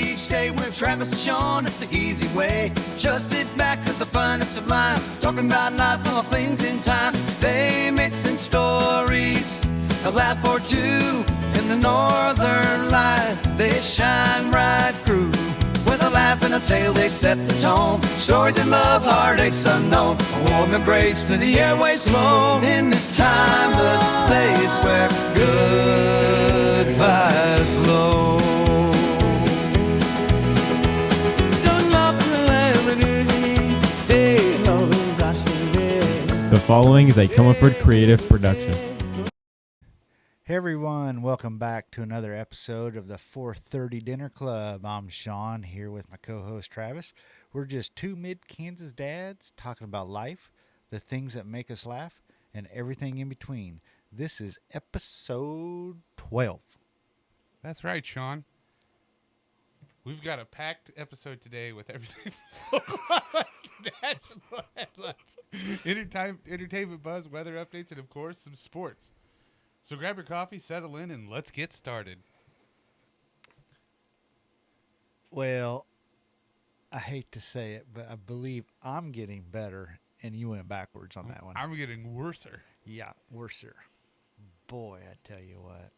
each day with Travis and Sean, it's the easy way. Just sit back, cause the fun is sublime. Talking about life, all things in time. They mix in stories, a laugh or two. In the northern light, they shine right through. With a laugh and a tale, they set the tone. Stories in love, heartaches unknown. A warm embrace to the airways flown. In this timeless place where good vibes flow. The following is a Comerford Creative production. Hey everyone, welcome back to another episode of the 4:30 Dinner Club. I'm Sean, here with my co-host Travis. We're just two mid-Kansas dads talking about life, the things that make us laugh, and everything in between. This is episode 12. That's right, Sean. We've got a packed episode today with everything. National headlines, entertainment buzz, weather updates, and of course, some sports. So grab your coffee, settle in, and let's get started. Well, I hate to say it, but I believe I'm getting better, and you went backwards on that one. I'm getting worser. Yeah, worser. Boy, I tell you what.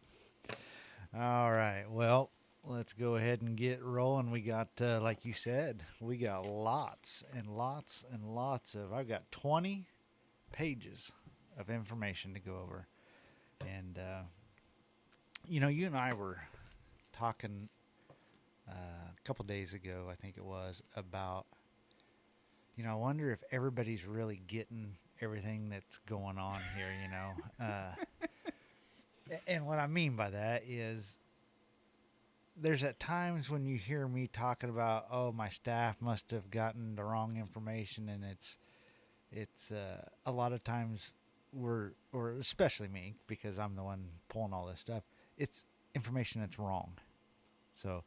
All right, well, let's go ahead and get rolling. We got, like you said, we got lots and lots and lots of, I've got 20 pages of information to go over. And, you know, you and I were talking a couple days ago, I think it was, about, you know, I wonder if everybody's really getting everything that's going on here, you know. And what I mean by that is there's at times when you hear me talking about, oh, my staff must have gotten the wrong information, and it's a lot of times or especially me, because I'm the one pulling all this stuff, it's information that's wrong. So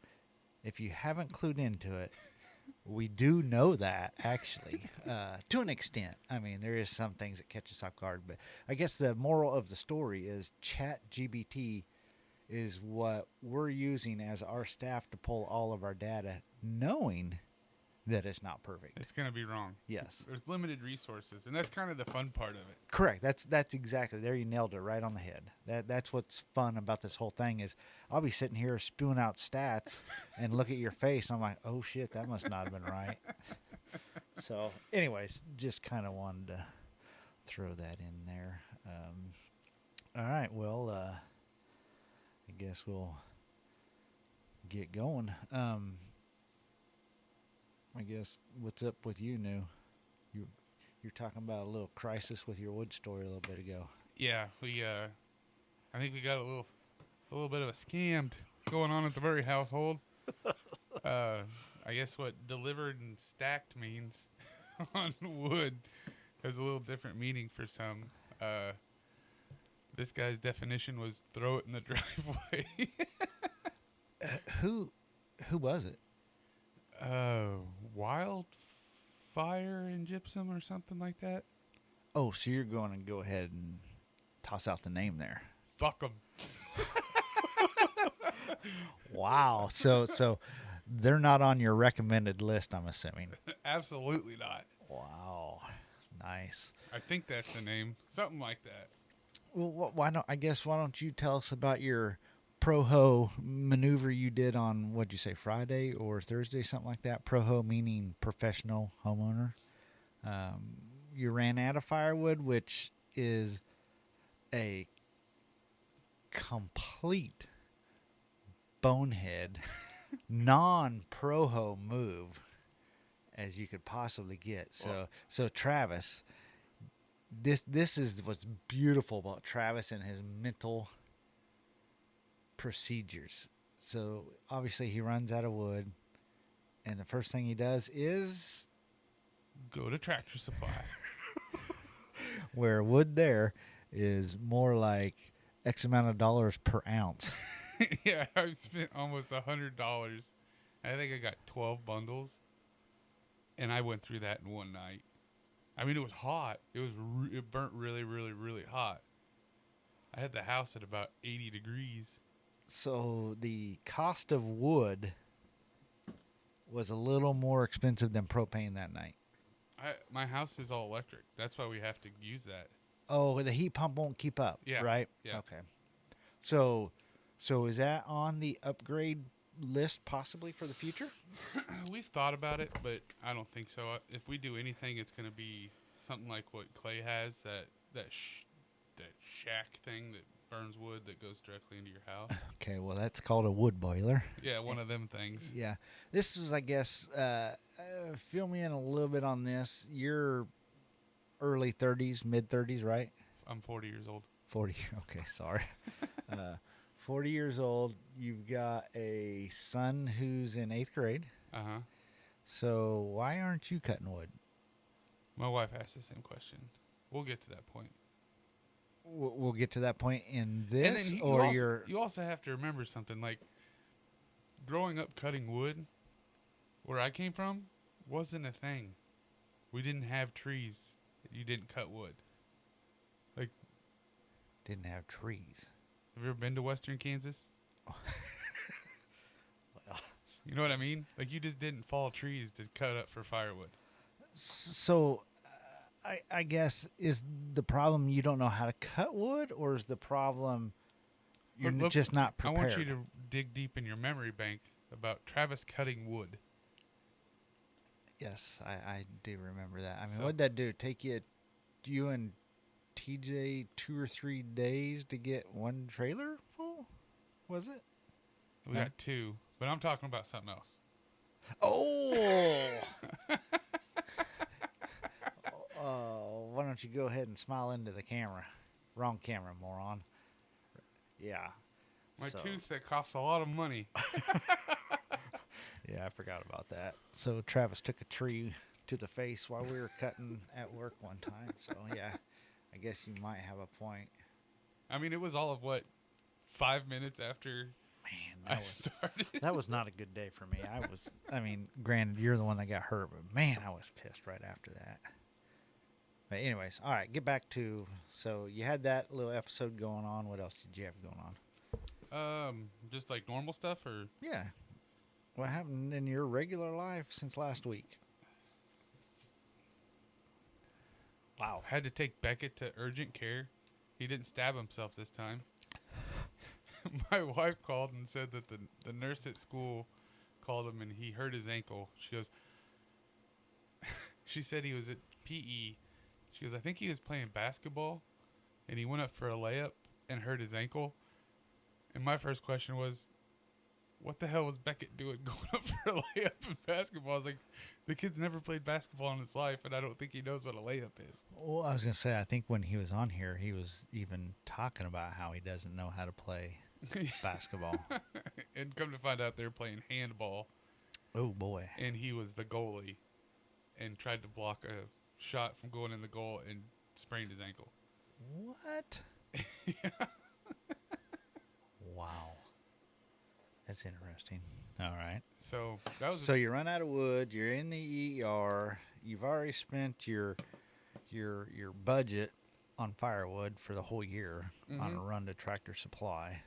if you haven't clued into it, we do know that, actually, to an extent. I mean, there is some things that catch us off guard, but I guess the moral of the story is ChatGPT is what we're using as our staff to pull all of our data, knowing that it's not perfect. It's going to be wrong. Yes. There's limited resources, and that's kind of the fun part of it. Correct. That's exactly, there you nailed it right on the head. That's what's fun about this whole thing is I'll be sitting here spewing out stats and look at your face, and I'm like, oh, shit, that must not have been right. So, anyways, just kind of wanted to throw that in there. All right, well, I guess we'll get going. I guess what's up with you, New? You're talking about a little crisis with your wood story a little bit ago. Yeah, I think we got a little bit of a scam going on at the Murray household. I guess what delivered and stacked means on wood has a little different meaning for some. This guy's definition was throw it in the driveway. Who was it? Wildfire and gypsum or something like that. Oh, so you're going to go ahead and toss out the name there. Fuck them. Wow. So they're not on your recommended list, I'm assuming. Absolutely not. Wow. Nice. I think that's the name. Something like that. Well, why don't you tell us about your Proho maneuver you did on, what'd you say, Friday or Thursday, something like that? Proho meaning professional homeowner. You ran out of firewood, which is a complete bonehead, non-Proho move as you could possibly get. So Travis, this is what's beautiful about Travis and his mental procedures. So obviously he runs out of wood, and the first thing he does is go to Tractor Supply. Where wood there is more like X amount of dollars per ounce. Yeah, I've spent almost $100. I think I got 12 bundles, and I went through that in one night. I mean, it was hot. It burnt really, really, really hot. I had the house at about 80 degrees. So the cost of wood was a little more expensive than propane that night. My house is all electric. That's why we have to use that. Oh, the heat pump won't keep up, Yeah. right? Yeah. Okay. So is that on the upgrade list possibly for the future? We've thought about it, but I don't think so. If we do anything, it's going to be something like what Clay has, that shack thing that burns wood that goes directly into your house. Okay, well, that's called a wood boiler. Yeah, one of them things. Yeah. This is, I guess, fill me in a little bit on this. You're early 30s, mid 30s, right? I'm 40 years old. 40. Okay, sorry. 40 years old. You've got a son who's in 8th grade. Uh-huh. So why aren't you cutting wood? My wife asked the same question. We'll get to that point. We'll get to that point in And this, then or you also have to remember something. Like, growing up cutting wood, where I came from, wasn't a thing. We didn't have trees. You didn't cut wood. Like, didn't have trees. have you ever been to Western Kansas? Well, You know what I mean? Like, you just didn't fall trees to cut up for firewood. so I guess, is the problem you don't know how to cut wood, or is the problem you're Look, just not prepared? I want you to dig deep in your memory bank about Travis cutting wood. Yes, I do remember that. I mean, So- what'd that do? Take you and TJ 2 or 3 days to get one trailer full? Was it? We got two, but I'm talking about something else. Oh! Oh, why don't you go ahead and smile into the camera? Wrong camera, moron. Yeah. My So- tooth that costs a lot of money. Yeah, I forgot about that. So Travis took a tree to the face while we were cutting at work one time. So yeah, I guess you might have a point. I mean, it was all of what, 5 minutes after Man, I started. that was not a good day for me. I mean, granted, you're the one that got hurt, but man, I was pissed right after that. But anyways, all right, get back to, so you had that little episode going on. What else did you have going on? Just like normal stuff, or Yeah. What happened in your regular life since last week? Wow. had to take Beckett to urgent care. He didn't stab himself this time. My wife called and said that the nurse at school called him and he hurt his ankle. She goes, she said he was at PE. She goes, I think he was playing basketball and he went up for a layup and hurt his ankle. And my first question was, what the hell was Beckett doing going up for a layup in basketball? I was like, the kid's never played basketball in his life, and I don't think he knows what a layup is. Well, I was going to say, I think when he was on here, he was even talking about how he doesn't know how to play basketball. And come to find out, they're playing handball, Oh, boy. and he was the goalie and tried to block a shot from going in the goal and sprained his ankle. What? Wow. That's interesting. All right. So that was So you run out of wood. You're in the ER. You've already spent your budget on firewood for the whole year on a run to Tractor Supply.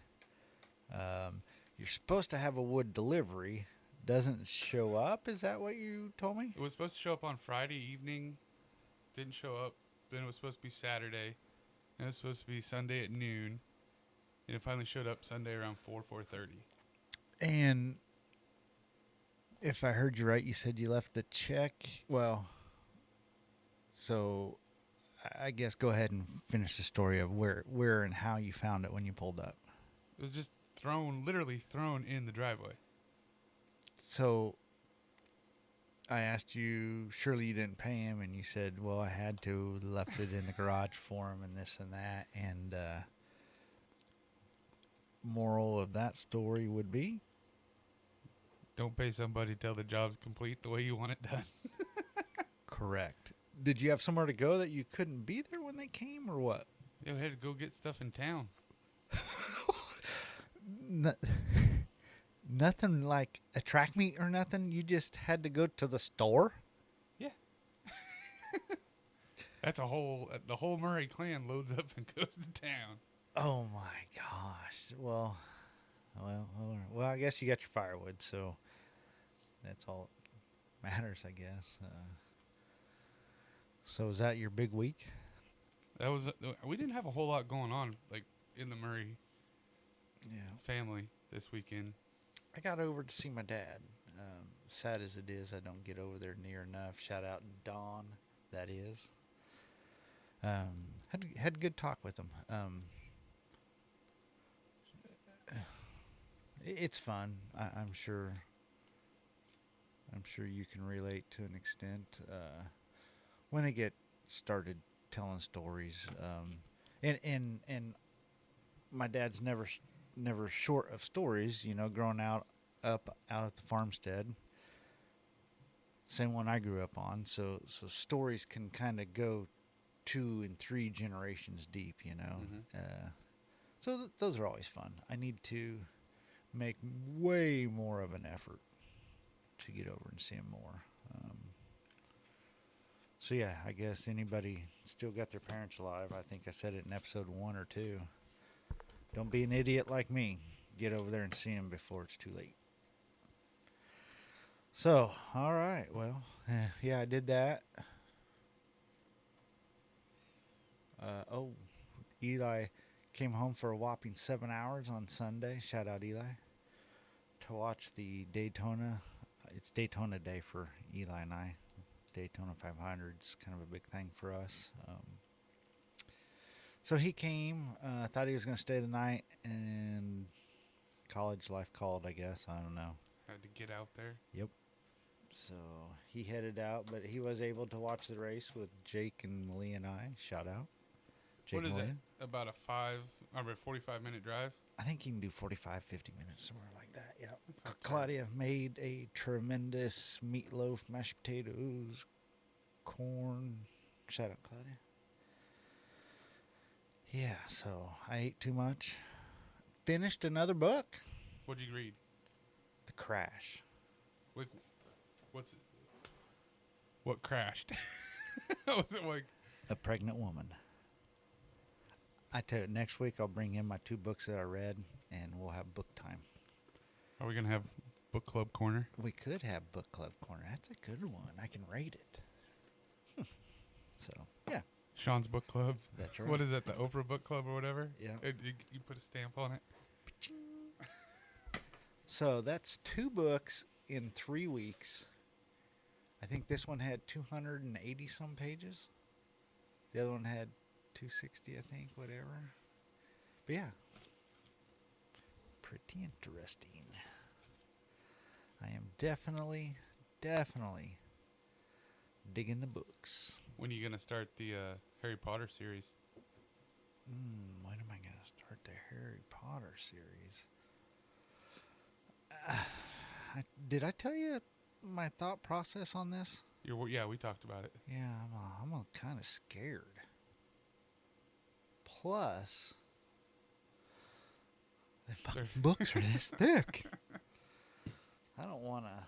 You're supposed to have a wood delivery. Doesn't show up. Is that what you told me? it was supposed to show up on Friday evening, didn't show up. Then it was supposed to be Saturday, and it was supposed to be Sunday at noon, and it finally showed up Sunday around 4:30. And if I heard you right, you said you left the check. Well, so I guess go ahead and finish the story of where and how you found it when you pulled up. It was just literally thrown in the driveway. So I asked you, surely you didn't pay him, and you said, well, I had to, left it in the garage for him and this and that. And moral of that story would be? Don't pay somebody till the job's complete the way you want it done. Correct. Did you have somewhere to go that you couldn't be there when they came, or what? Yeah, we had to go get stuff in town. Nothing like a track meet or nothing? You just had to go to the store? Yeah. That's the whole Murray clan loads up and goes to town. Oh my gosh. Well, I guess you got your firewood, so matters, I guess. So is that your big week? That was we didn't have a whole lot going on like in the Murray Yeah. family this weekend. I got over to see my dad. Sad as it is, I don't get over there near enough. Shout out Don, that is. Had a good talk with him. It's fun. I'm sure. I'm sure you can relate to an extent. When I get started telling stories, and my dad's never short of stories. You know, growing up at the farmstead. Same one I grew up on. So stories can kind of go 2 and 3 generations deep. You know. Mm-hmm. So those are always fun. I need to make way more of an effort to get over and see him more. So yeah, I guess anybody still got their parents alive. I think I said it in episode 1 or 2. Don't be an idiot like me. Get over there and see him before it's too late. So, all right. Well, yeah, I did that. Eli came home for a whopping 7 hours on Sunday. Shout out, Eli. To watch the Daytona. It's Daytona Day for Eli and I. Daytona 500 is kind of a big thing for us. So he came, thought he was going to stay the night, and college life called, I guess. I don't know. Had to get out there. Yep. So he headed out, but he was able to watch the race with Jake and Malia and I. Shout out. Jake What is Malia. it? About a 45-minute drive? I think you can do 45, 50 minutes, somewhere like that. Yeah. That's not Claudia made a tremendous meatloaf, mashed potatoes, corn. Shout out, Claudia. Yeah, so I ate too much. Finished another book. What'd you read? The Crash. Like, what crashed? Was it like A Pregnant Woman. I tell you, next week I'll bring in my 2 books that I read, and we'll have book time. Are we gonna have book club corner? We could have book club corner. That's a good one. I can rate it. So, yeah. Sean's book club. That's right. What is that? The Oprah book club or whatever? Yeah. You put a stamp on it. So that's 2 books in 3 weeks. I think this one had 280 some pages. The other one had 260, I think, whatever. But yeah, pretty interesting. I am definitely digging the books. When are you gonna start the Harry Potter series? When am I going to start the Harry Potter series? Did I tell you my thought process on this? Yeah, we talked about it. Yeah, I'm kind of scared. Plus, the fucking books are this thick. I don't want to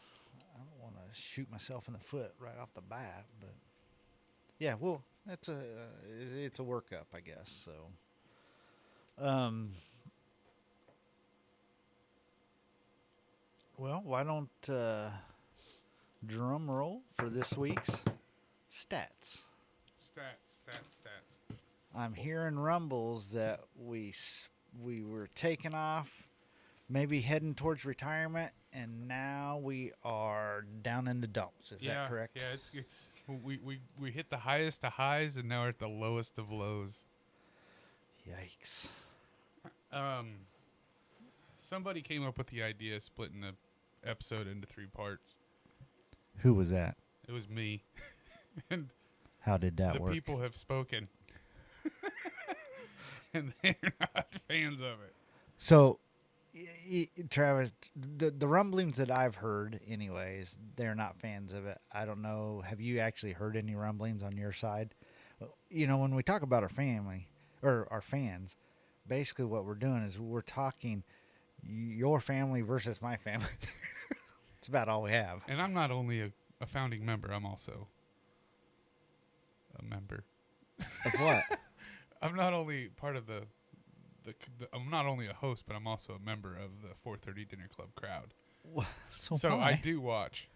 shoot myself in the foot right off the bat, but yeah, well, it's a workup, I guess. So, well, why don't drum roll for this week's stats? Stats. I'm hearing rumbles that we were taking off, maybe heading towards retirement, and now we are down in the dumps. Is that correct? Yeah, it's we hit the highest of highs and now we're at the lowest of lows. Yikes. Somebody came up with the idea of splitting the episode into 3 parts. Who was that? It was me. And How did that the work? people have spoken. And they're not fans of it. So, Travis, the rumblings that I've heard, anyways, they're not fans of it. I don't know. Have you actually heard any rumblings on your side? You know, when we talk about our family or our fans, basically what we're doing is we're talking your family versus my family. It's about all we have. And I'm not only a founding member, I'm also a member. Of what? I'm not only part of the I'm not only a host, but I'm also a member of the 4:30 Dinner Club crowd. So So am I do watch.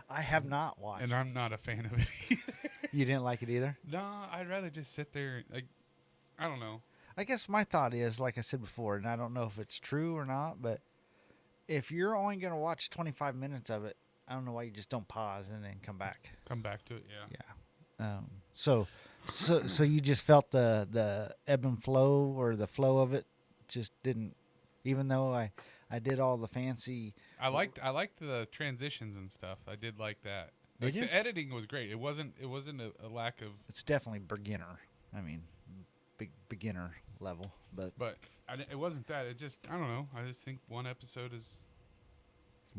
I have not watched. and I'm not a fan of it either. You didn't like it either? No, I'd rather just sit there. Like, I don't know. I guess my thought is, like I said before, and I don't know if it's true or not, but if you're only going to watch 25 minutes of it, I don't know why you just don't pause and then come back. Come back to it, yeah. Yeah. So you just felt the ebb and flow, or the flow of it just didn't, even though I did all the fancy. I liked the transitions and stuff. I did like that. Did you? The editing was great. It wasn't a lack of. It's definitely beginner. I mean, beginner level, but It wasn't that. It just, I don't know. I just think one episode is.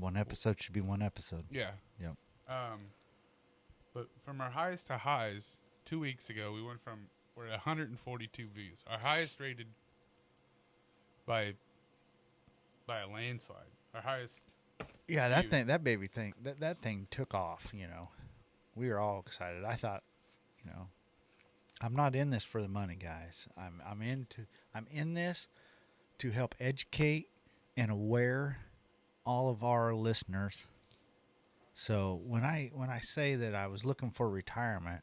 one episode should be one episode. Yeah. Yep. But from our highest to highs, 2 weeks ago, we're at 142 views. Our highest rated by a landslide. Our highest. Yeah, that view. thing, that baby thing, that thing took off. We were all excited. I thought, I'm not in this for the money, guys. I'm in this to help educate and aware all of our listeners. So when I say that I was looking for retirement,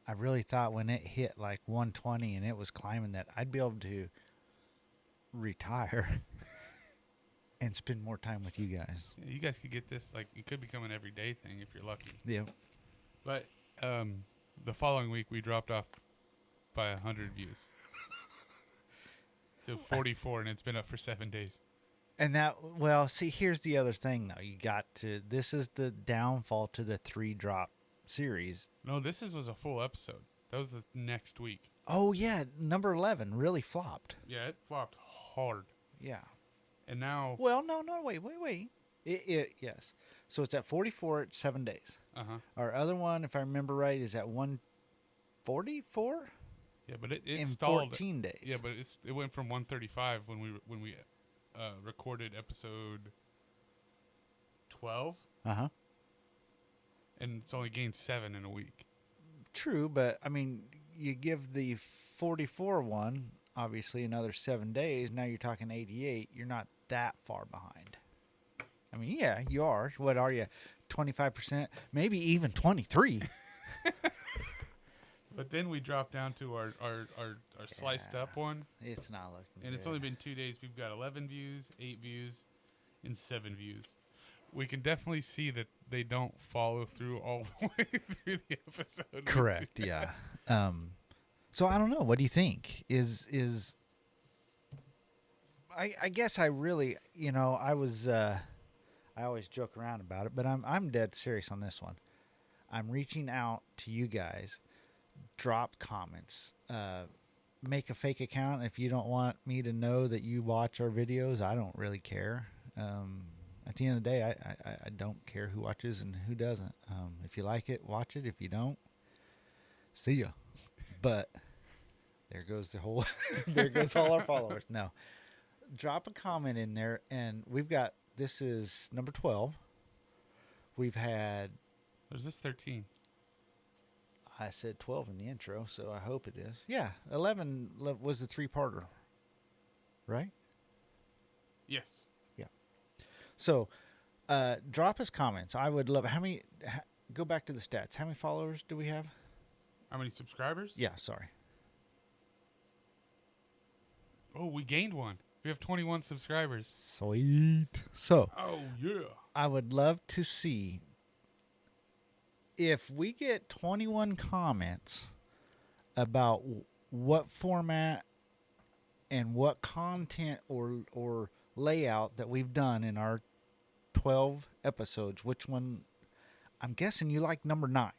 I really thought when it hit like 120 and it was climbing that I'd be able to retire and spend more time with you guys. Yeah, you guys could get this, like, it could become an everyday thing if you're lucky. Yeah. But the following week, we dropped off by 100 views to 44, and it's been up for 7 days. And see, here's the other thing, though. This is the downfall to the 3-drop series. No, this was a full episode. That was the next week. Oh, yeah. Number 11 really flopped. Yeah, it flopped hard. Yeah. And now... Well, no, wait. Yes. So it's at 44 at 7 days. Uh-huh. Our other one, if I remember right, is at 144? Yeah, but it in stalled. 14 days. Yeah, but it went from 135 when we recorded episode 12. Uh-huh. And it's only gained 7 in a week. True, but, I mean, you give the 44 one, obviously, another 7 days. Now you're talking 88. You're not that far behind. I mean, yeah, you are. What are you? 25%? Maybe even 23. But then we dropped down to our sliced up one. It's not looking And it's good. only been 2 days. We've got 11 views, 8 views, and 7 views. We can definitely see that they don't follow through all the way through the episode. Correct, yeah. So I don't know. What do you think? I guess I really, I always joke around about it, but I'm dead serious on this one. I'm reaching out to you guys. Drop comments. Make a fake account if you don't want me to know that you watch our videos. I don't really care. At the end of the day, I don't care who watches and who doesn't. If you like it, watch it. If you don't, see ya. But there goes the whole. There goes all our followers. No, drop a comment in there, and this is number 12. We've had. There's this 13. I said 12 in the intro, so I hope it is. Yeah, 11 was the 3-parter, right? Yes. Yeah. So, drop us comments. I would love. Go back to the stats. How many followers do we have? How many subscribers? Yeah, sorry. Oh, we gained one. We have 21 subscribers. Sweet. So, Oh, yeah. I would love to see if we get 21 comments about what format and what content or layout that we've done in our 12 episodes. Which one? I'm guessing you like number 9,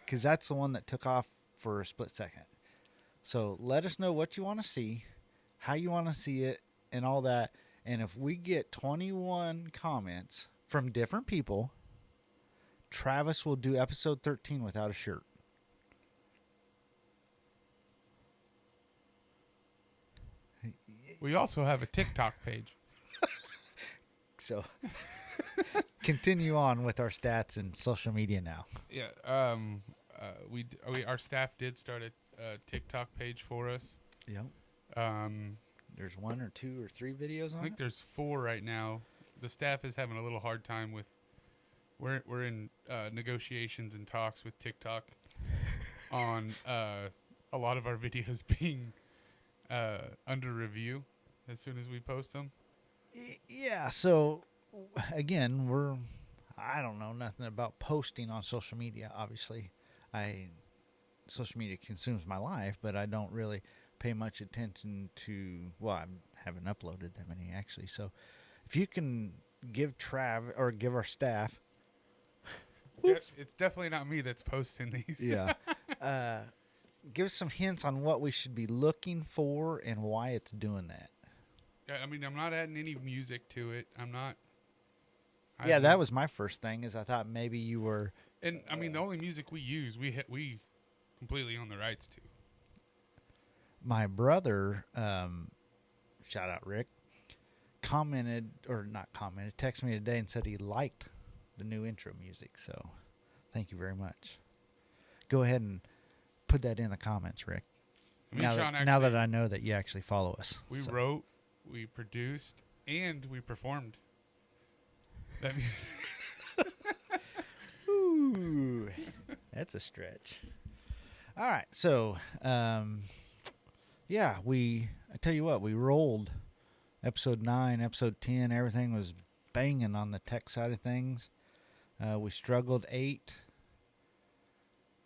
because that's the one that took off for a split second. So let us know what you want to see, how you want to see it, and all that. And if we get 21 comments from different people, Travis will do episode 13 without a shirt. We also have a TikTok page. So continue on with our stats and social media now. Yeah. Our staff did start a TikTok page for us. Yep. There's 1 or 2 or 3 videos on I think it. there's 4 right now. The staff is having a little hard time with We're in negotiations and talks with TikTok on a lot of our videos being under review as soon as we post them. Yeah, so again, I don't know nothing about posting on social media. Obviously, social media consumes my life, but I don't really pay much attention to. Well, I haven't uploaded that many actually. So, if you can give give our staff, It's definitely not me that's posting these. yeah, give us some hints on what we should be looking for and why it's doing that. I mean, I'm not adding any music to it. I'm not. Yeah, that was my first thing. Is I thought maybe you were. And I mean, the only music we use, we completely own the rights to. My brother, shout out Rick, texted me today and said he liked the new intro music. So, thank you very much. Go ahead and put that in the comments, Rick. Now that I know that you actually follow us, we wrote, we produced, and we performed that music. Ooh, that's a stretch. All right, so yeah, I tell you what, we rolled episode 9, episode 10. Everything was banging on the tech side of things. We struggled 8,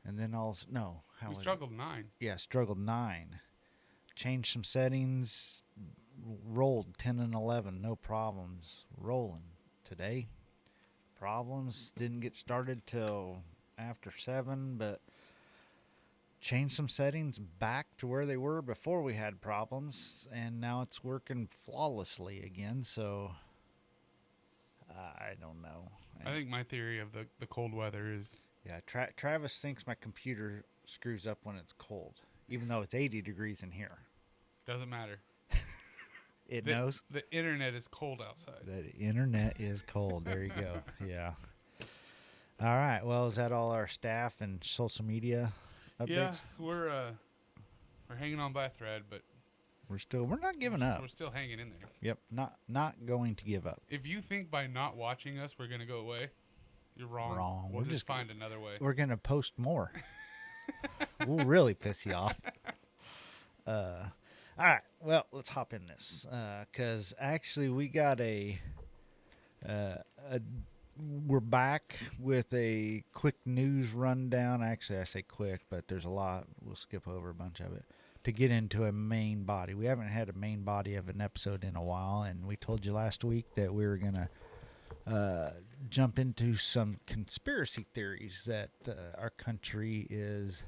and then we struggled 9. Yeah, struggled 9. Changed some settings. Rolled 10 and 11, no problems. Rolling today. Problems didn't get started till after 7, but changed some settings back to where they were before we had problems, and now it's working flawlessly again. So I don't know. I think my theory of the cold weather is Travis thinks my computer screws up when it's cold, even though it's 80 degrees in here. doesn't matter. It knows. The internet is cold outside. The internet is cold. There you go. Yeah. All right. Well, is that all our staff and social media updates? Yeah, we're hanging on by a thread, but we're not giving up. We're still hanging in there. Yep. Not going to give up. If you think by not watching us we're gonna go away, you're wrong. Wrong. We'll just find another way. We're gonna post more. We'll really piss you off. All right, well, let's hop in this because actually we got we're back with a quick news rundown. Actually, I say quick, but there's a lot. We'll skip over a bunch of it to get into a main body. We haven't had a main body of an episode in a while, and we told you last week that we were going to jump into some conspiracy theories that our country is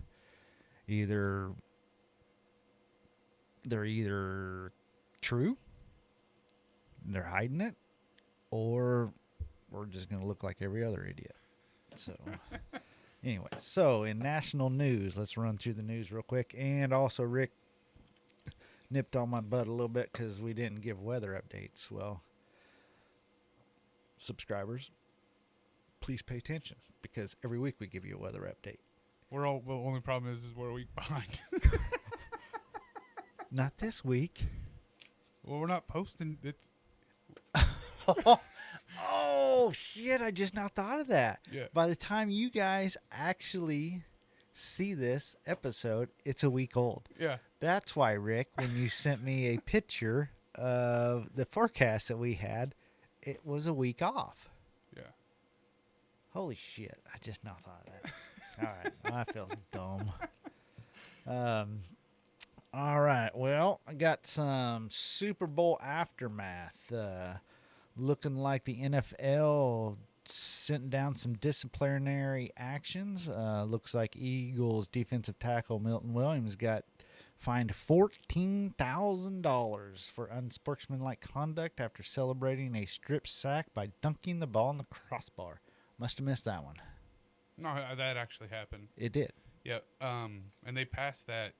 they're either true, they're hiding it, or we're just going to look like every other idiot. So, anyway, so in national news, let's run through the news real quick. And also, Rick nipped on my butt a little bit because we didn't give weather updates. Well, subscribers, please pay attention because every week we give you a weather update. The only problem is we're a week behind. Not this week. Well, we're not posting. Oh, shit. I just now thought of that. Yeah. By the time you guys actually see this episode, it's a week old. Yeah. That's why, Rick, when you sent me a picture of the forecast that we had, it was a week off. Yeah. Holy shit. I just now thought of that. All right. I feel dumb. All right. Well, I got some Super Bowl aftermath. Looking like the NFL sent down some disciplinary actions. Looks like Eagles defensive tackle Milton Williams got fined $14,000 for unsportsmanlike conduct after celebrating a strip sack by dunking the ball in the crossbar. Must have missed that one. No, that actually happened. It did. Yeah. And they passed that.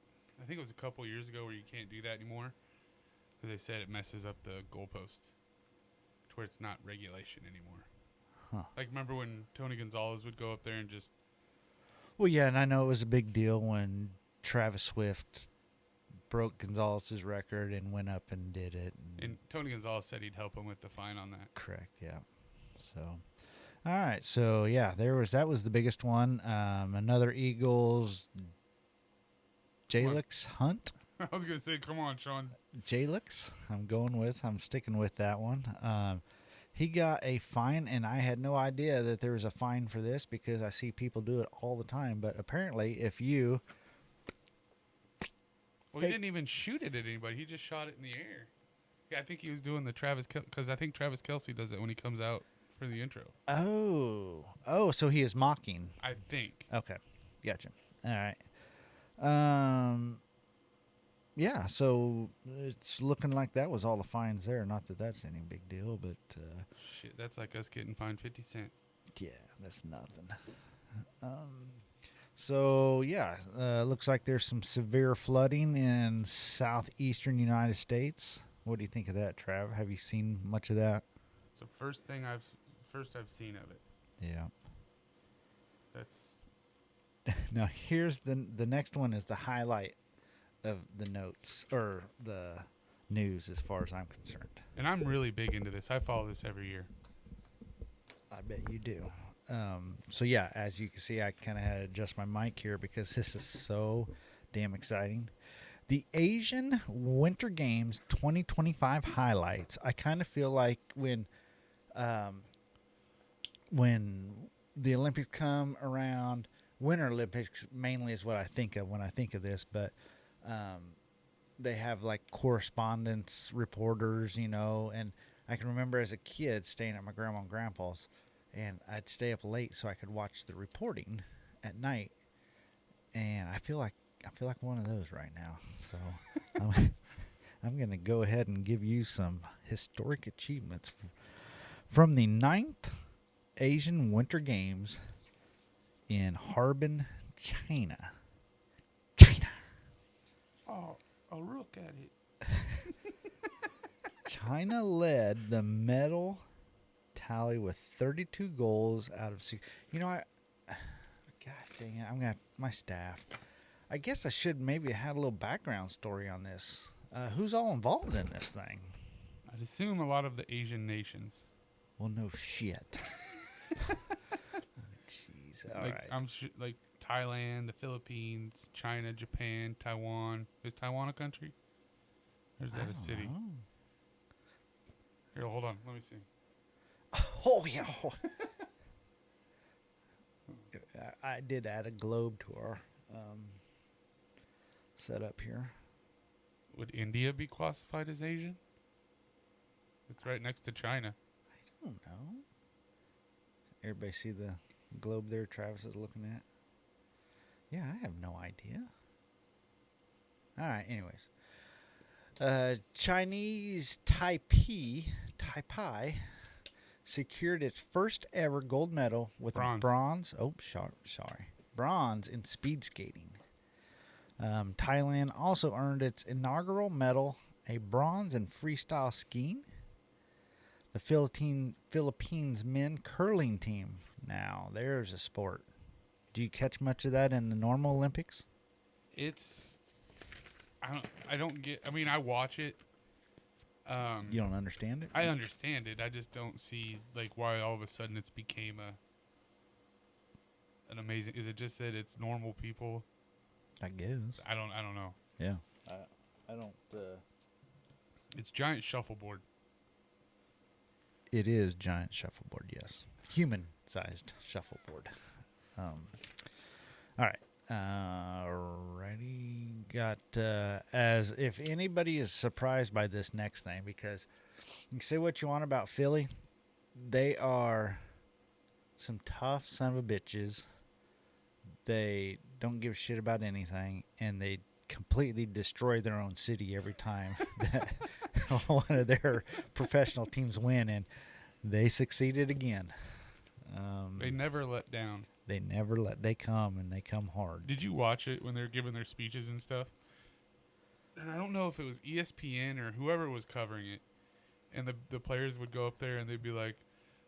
I think it was a couple years ago where you can't do that anymore because they said it messes up the goalpost to where it's not regulation anymore. Huh. Like, remember when Tony Gonzalez would go up there and just... Well, yeah, and I know it was a big deal when Travis Swift broke Gonzalez's record and went up and did it. And Tony Gonzalez said he'd help him with the fine on that. Correct, yeah. So, All right, so yeah, that was the biggest one. Another Eagles Jalix Hunt. I was gonna say, come on, Sean. Jalix. I'm sticking with that one. He got a fine, and I had no idea that there was a fine for this because I see people do it all the time. But apparently, if you Well, he didn't even shoot it at anybody. He just shot it in the air. Yeah, I think he was doing the Travis because I think Travis Kelsey does it when he comes out for the intro. so he is mocking. I think. Okay, gotcha. All right. Yeah, so it's looking like that was all the fines there. Not that that's any big deal, but Shit, that's like us getting fined 50 cents. yeah, that's nothing. So yeah, looks like there's some severe flooding in southeastern United States. What do you think of that, Trav? Have you seen much of that? So first I've seen of it. Yeah. That's Now here's the next one is the highlight of the notes or the news as far as I'm concerned. and I'm really big into this. I follow this every year. I bet you do. So yeah, as you can see, I kind of had to adjust my mic here because this is so damn exciting. The Asian Winter Games 2025 highlights. I kind of feel like when the Olympics come around, Winter Olympics mainly is what I think of when I think of this, but they have like correspondence reporters, and I can remember as a kid staying at my grandma and grandpa's, and I'd stay up late so I could watch the reporting at night, and I feel like one of those right now. So I'm going to go ahead and give you some historic achievements from the 9th Asian Winter Games in Harbin, China. Oh, look at it. China led the medal tally with 32 goals out of 6. Gosh dang it, I'm going to, my staff. I guess I should maybe have a little background story on this. Who's all involved in this thing? I'd assume a lot of the Asian nations. Well, no shit. Jeez, all right. Like Thailand, the Philippines, China, Japan, Taiwan. Is Taiwan a country? Or is that a city? Know. Here, hold on. Let me see. Oh, yeah. I did add a globe to our setup here. Would India be classified as Asian? It's right next to China. I don't know. Everybody see the globe there Travis is looking at? Yeah, I have no idea. All right, anyways. Chinese Taipei secured its first ever gold medal with a bronze. Oh, sorry. Bronze in speed skating. Thailand also earned its inaugural medal, a bronze in freestyle skiing. The Philippines men curling team. Now, there's a sport. Do you catch much of that in the normal Olympics? I don't get. I mean, I watch it. You don't understand it? I understand it. I just don't see like why all of a sudden it's became an amazing. Is it just that it's normal people? I guess. I don't know. Yeah. I don't. It's giant shuffleboard. It is giant shuffleboard. Yes, human-sized shuffleboard. All right. Ready? Got as if anybody is surprised by this next thing, because you can say what you want about Philly, they are some tough son of a bitches. They don't give a shit about anything, and they completely destroy their own city every time that one of their professional teams win, and they succeeded again. They never let down. They come, and they come hard. Did you watch it when they were giving their speeches and stuff? And I don't know if it was ESPN or whoever was covering it, and the players would go up there and they'd be like,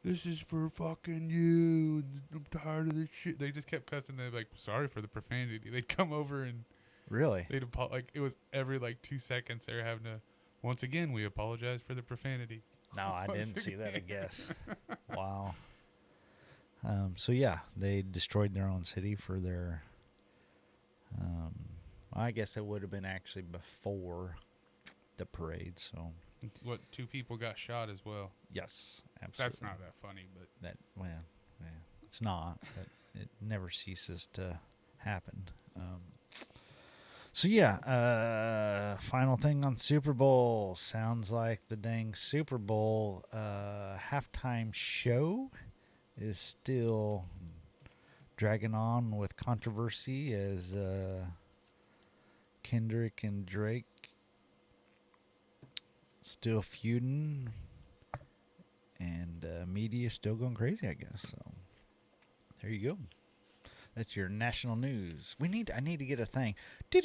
"This is for fucking you. I'm tired of this shit." They just kept cussing. They'd be like, "Sorry for the profanity." They'd come over and Really? they'd like it was every like 2 seconds they were having to. Once again, we apologize for the profanity. No, I didn't see that, I guess. Wow. So yeah, they destroyed their own city for their. I guess it would have been actually before the parade. So What, 2 people got shot as well? yes, absolutely. That's not that funny, but That well, it's not. But it never ceases to happen. So yeah, final thing on Super Bowl. Sounds like the dang Super Bowl halftime show is still dragging on with controversy as Kendrick and Drake still feuding, and media still going crazy, I guess. So there you go. That's your national news. I need to get a thing. and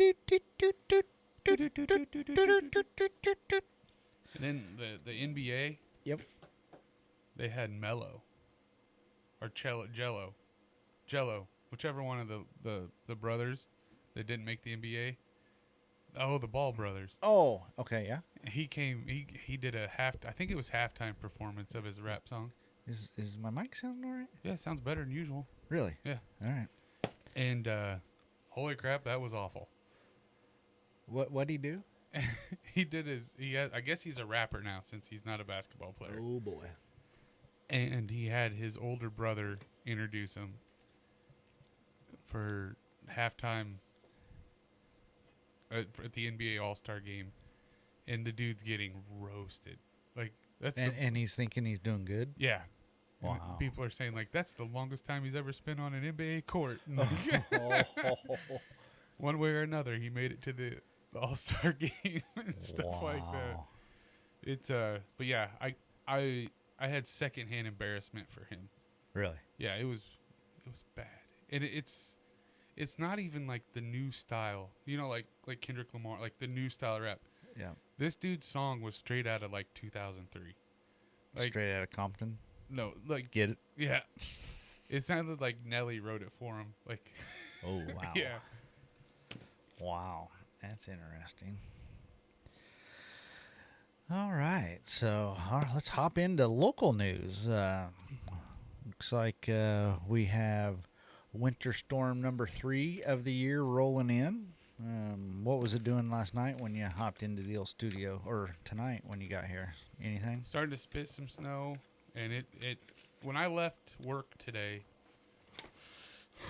then the NBA, Yep. they had Mello or Jello, whichever one of the brothers that didn't make the NBA. Oh, the Ball brothers. Oh, okay, yeah. He did a I think it was halftime performance of his rap song. Is my mic sounding all right? Yeah, sounds better than usual. Really? Yeah. All right. And holy crap, that was awful. What'd he do? I guess he's a rapper now since he's not a basketball player. Oh boy. And he had his older brother introduce him for halftime at the NBA All-Star game, and the dude's getting roasted. Like And he's thinking he's doing good. yeah. And Wow. people are saying like that's the longest time he's ever spent on an NBA court. One way or another, he made it to the All-Star game and stuff like that. Wow. It's but yeah, I had secondhand embarrassment for him. Really? Yeah, it was bad, and it's not even like the new style, like Kendrick Lamar, like the new style rap. Yeah. This dude's song was straight out of like 2003. Like Straight out of Compton. no, like Get it? yeah, it sounded like Nelly wrote it for him. Like Oh wow. yeah, Wow. That's interesting. All right. So let's hop into local news. Looks like we have winter storm number 3 of the year rolling in. What was it doing last night when you hopped into the old studio, or tonight when you got here? Anything? started to spit some snow, and it when I left work today,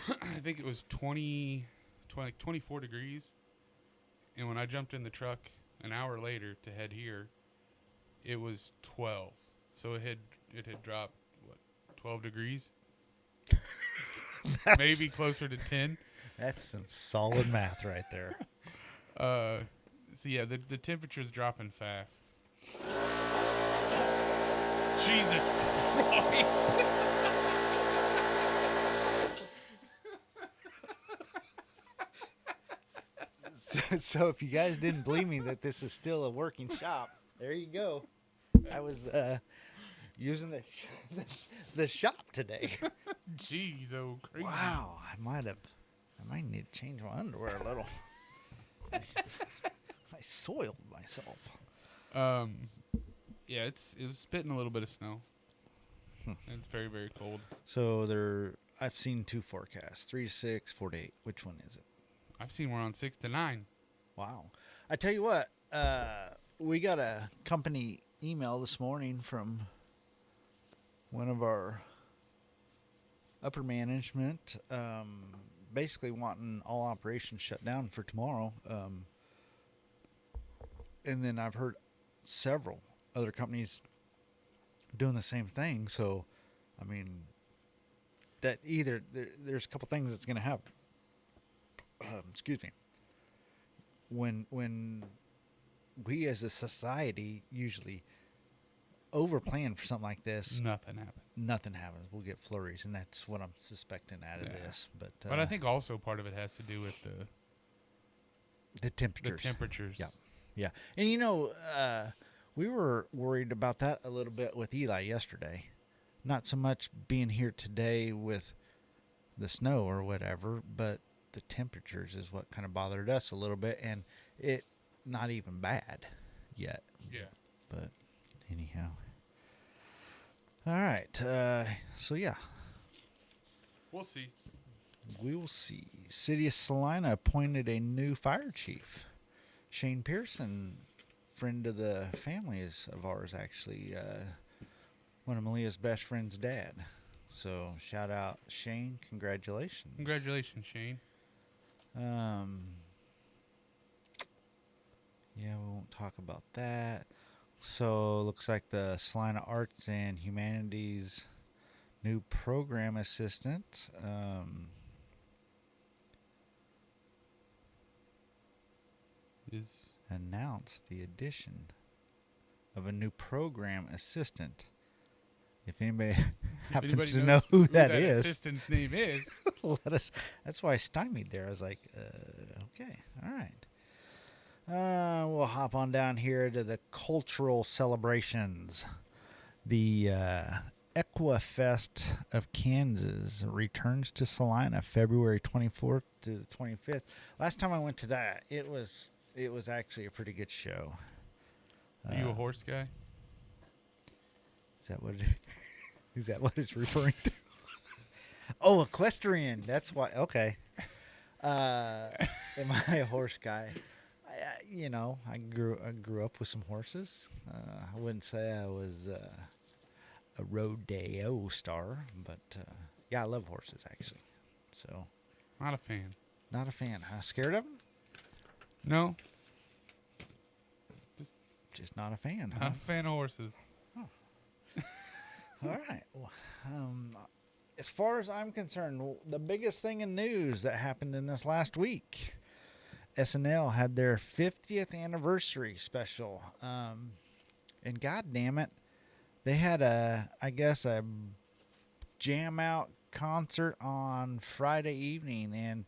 I think it was 24 degrees, and when I jumped in the truck an hour later to head here, it was 12. So it had dropped 12 degrees, maybe closer to 10. That's some solid math right there. So yeah, the temperature's dropping fast. Jesus Christ. So if you guys didn't believe me that this is still a working shop, there you go. I was using the shop today. Jeez, oh crazy. Wow, I might need to change my underwear a little. I soiled myself. Yeah, it was spitting a little bit of snow. And it's very, very cold. So I've seen 2 forecasts, 3 to 6, 4 to 8. Which one is it? I've seen we're on 6 to 9. Wow. I tell you what, we got a company email this morning from one of our upper management, basically wanting all operations shut down for tomorrow. And then I've heard several other companies doing the same thing. So, I mean, that either there's a couple things that's going to happen. Excuse me. When we as a society usually overplan for something like this, Nothing happens. We'll get flurries, and that's what I'm suspecting out of this. But I think also part of it has to do with the temperatures. Yeah. And we were worried about that a little bit with Eli yesterday. Not so much being here today with the snow or whatever, but the temperatures is what kind of bothered us a little bit, and it not even bad yet. Yeah. But anyhow. All right. So yeah. We'll see. We will see. City of Salina appointed a new fire chief. Shane Pearson, friend of the family is of ours, actually. One of Malia's best friend's dad. So shout out Shane. Congratulations. Congratulations, Shane. Yeah, we won't talk about that. So looks like the Salina Arts and Humanities new program assistant. Is Announced the addition of a new program assistant. If anybody happens anybody to know knows who that is, assistant's name is. let us. That's why I stymied there. I was like, okay, all right. We'll hop on down here to the cultural celebrations. The Equifest of Kansas returns to Salina February 24th to the 25th. Last time I went to that, it was actually a pretty good show. Are you a horse guy? Is that what is that what it's referring to? Oh, equestrian. That's why. Okay. Am I a horse guy? I grew up with some horses. I wouldn't say I was a rodeo star, but yeah, I love horses actually. So Not a fan. not a fan. Scared of them? No, Just not a fan. not a fan of horses. All right. Well, as far as I'm concerned, the biggest thing in news that happened in this last week, SNL had their 50th anniversary special. And God damn it, they had a jam out concert on Friday evening, and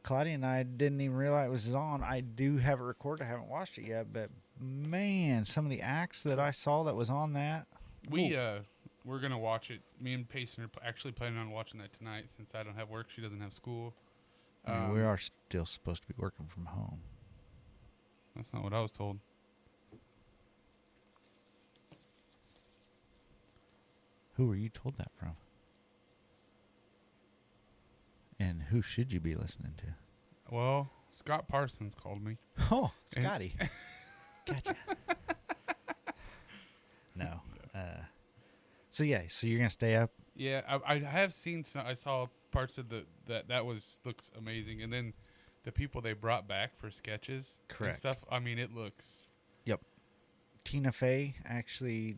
Claudia and I didn't even realize it was on. I do have it recorded. I haven't watched it yet, but man, some of the acts that I saw that was on that. We're gonna watch it. Me and Payson are actually planning on watching that tonight since I don't have work. She doesn't have school. I mean, we are still supposed to be working from home. That's not what I was told. Who were you told that from? And who should you be listening to? Well, Scott Parsons called me. Oh, Scotty. Gotcha. No. So you're gonna stay up? Yeah, I have seen. I saw parts of that looks amazing, and then the people they brought back for sketches Correct. and stuff. I mean, it looks. Yep. Tina Fey actually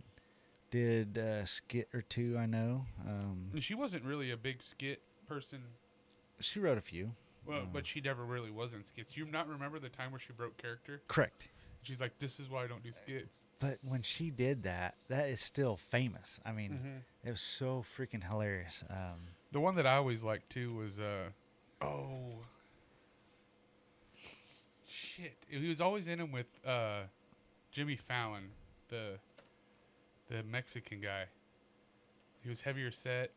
did a skit or two. I know. She wasn't really a big skit person. She wrote a few. Well, but she never really was in skits. You not remember the time where she broke character? Correct. She's like, "This is why I don't do skits." But when she did that is still famous. I mean, it was so freaking hilarious. The one that I always liked too was shit. He was always in him with Jimmy Fallon, the Mexican guy. He was heavier set.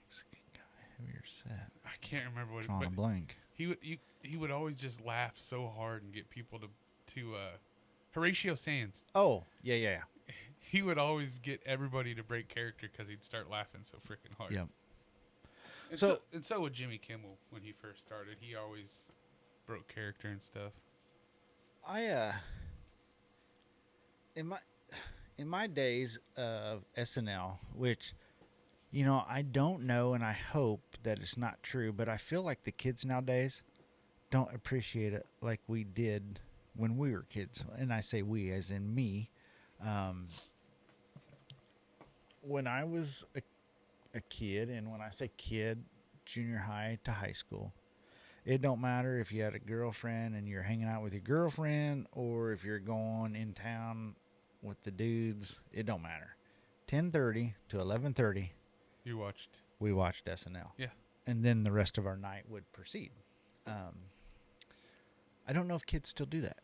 Mexican guy, heavier set. I can't remember what. Drawing a blank. He would always just laugh so hard and get people to Horatio Sands. Oh yeah. He would always get everybody to break character because he'd start laughing so freaking hard. Yep. And So- so would Jimmy Kimmel when he first started. He always broke character and stuff. In my days of SNL, which I don't know, and I hope that it's not true, but I feel like the kids nowadays don't appreciate it like we did when we were kids. And I say we as in me. When I was a kid, and when I say kid, junior high to high school, it don't matter if you had a girlfriend and you're hanging out with your girlfriend, or if you're going in town with the dudes. It don't matter. 10:30 to 11:30, we watched SNL. Yeah. And then the rest of our night would proceed. I don't know if kids still do that.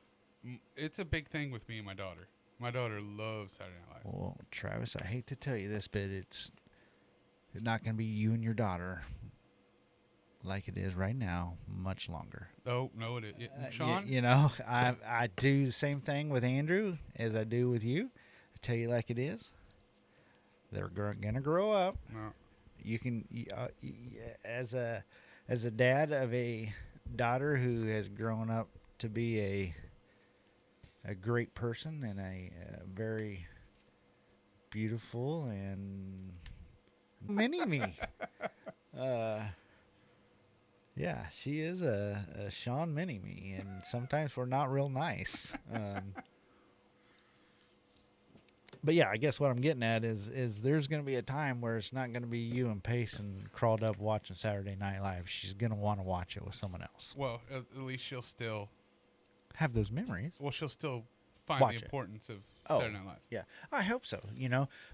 It's a big thing with me and my daughter. My daughter loves Saturday Night Live. Well, Travis, I hate to tell you this, but it's not going to be you and your daughter like it is right now much longer. Oh, no, it is. Sean? I do the same thing with Andrew as I do with you. I tell you like it is. They're going to grow up. No. You can as a dad of a daughter who has grown up to be a great person and a very beautiful and mini me. Yeah, she is a Sean mini me, and sometimes we're not real nice. But yeah, I guess what I'm getting at is there's going to be a time where it's not going to be you and Payson crawled up watching Saturday Night Live. She's going to want to watch it with someone else. Well, at least she'll still. Have those memories. Well, she'll still find Watch the it. importance of Oh, Saturday Night Live. yeah. I hope so,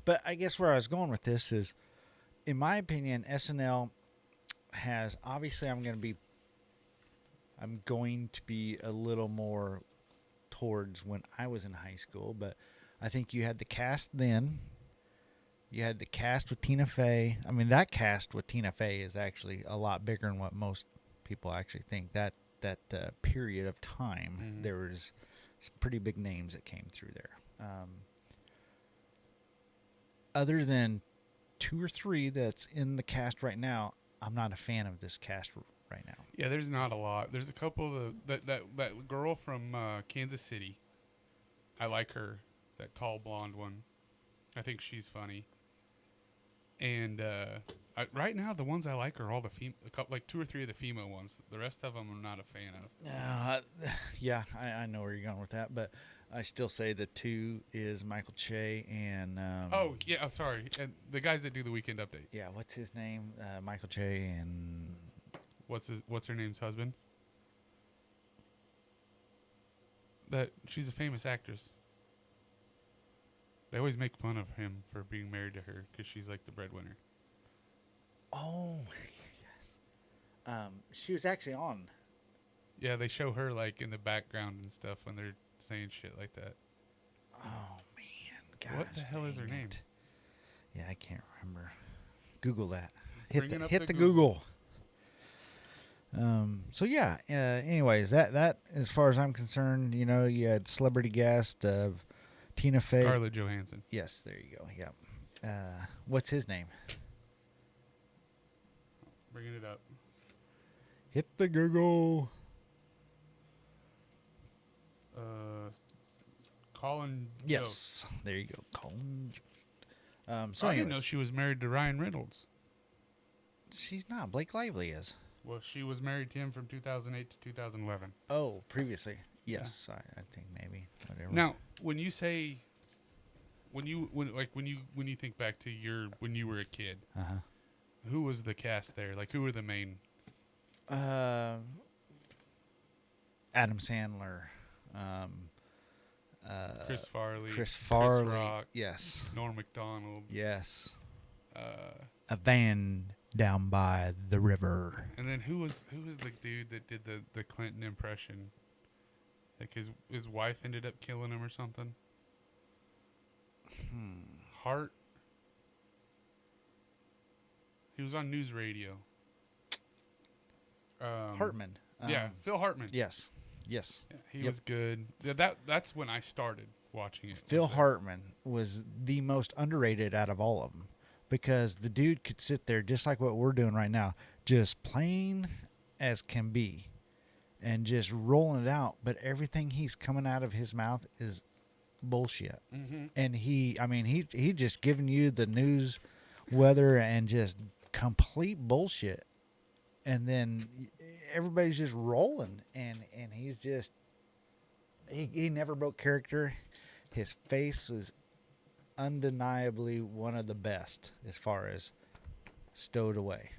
But I guess where I was going with this is, in my opinion, SNL has, obviously I'm going to be a little more towards when I was in high school, but I think you had the cast then. You had the cast with Tina Fey. I mean, that cast with Tina Fey is actually a lot bigger than what most people actually think. That period of time, there was some pretty big names that came through there. Other than 2 or 3 that's in the cast right now, I'm not a fan of this cast right now. Yeah, there's not a lot. There's a couple of that girl from Kansas City. I like her, that tall blonde one. I think she's funny. And right now, the ones I like are all like 2 or 3 of the female ones. The rest of them I'm not a fan of. Yeah, I know where you're going with that, but I still say the 2 is Michael Che and sorry, and the guys that do the Weekend Update. yeah, what's his name? Michael Che and What's her name's husband? She's a famous actress. They always make fun of him for being married to her because she's like the breadwinner. oh yes, she was actually on. Yeah, they show her like in the background and stuff when they're saying shit like that. Oh man, gosh, What the hell is her dang name? it. Yeah, I can't remember. Google that. Bringing up Hit the the Google. So yeah. Anyways, that as far as I'm concerned, you had celebrity guest of Tina Fey. Scarlett Johansson. Yes, there you go. Yep. What's his name? Bringing it up. Hit the Google. Colin. Yes, there you go. Colin. So I didn't know anyways, she was married to Ryan Reynolds. she's not. Blake Lively is. Well, she was married to him from 2008 to 2011. Oh, previously. Yes, I think maybe. Whatever. Now, when you say, when you think back to when you were a kid, who was the cast there? Like, who were the main? Adam Sandler. Chris Farley. Chris Rock. Yes. Norm Macdonald. Yes. A van down by the river. And then who was the dude that did the Clinton impression? Like his wife ended up killing him or something. Hart. He was on news radio. Hartman. Yeah, Phil Hartman. Yes. Yeah, he was good. That's when I started watching it. Phil Hartman was the most underrated out of all of them, because the dude could sit there just like what we're doing right now, just plain as can be, and just rolling it out. But everything he's coming out of his mouth is bullshit. And he just giving you the news, weather, and just complete bullshit. And then everybody's just rolling, and he's just he never broke character. His face is undeniably one of the best as far as stowed away.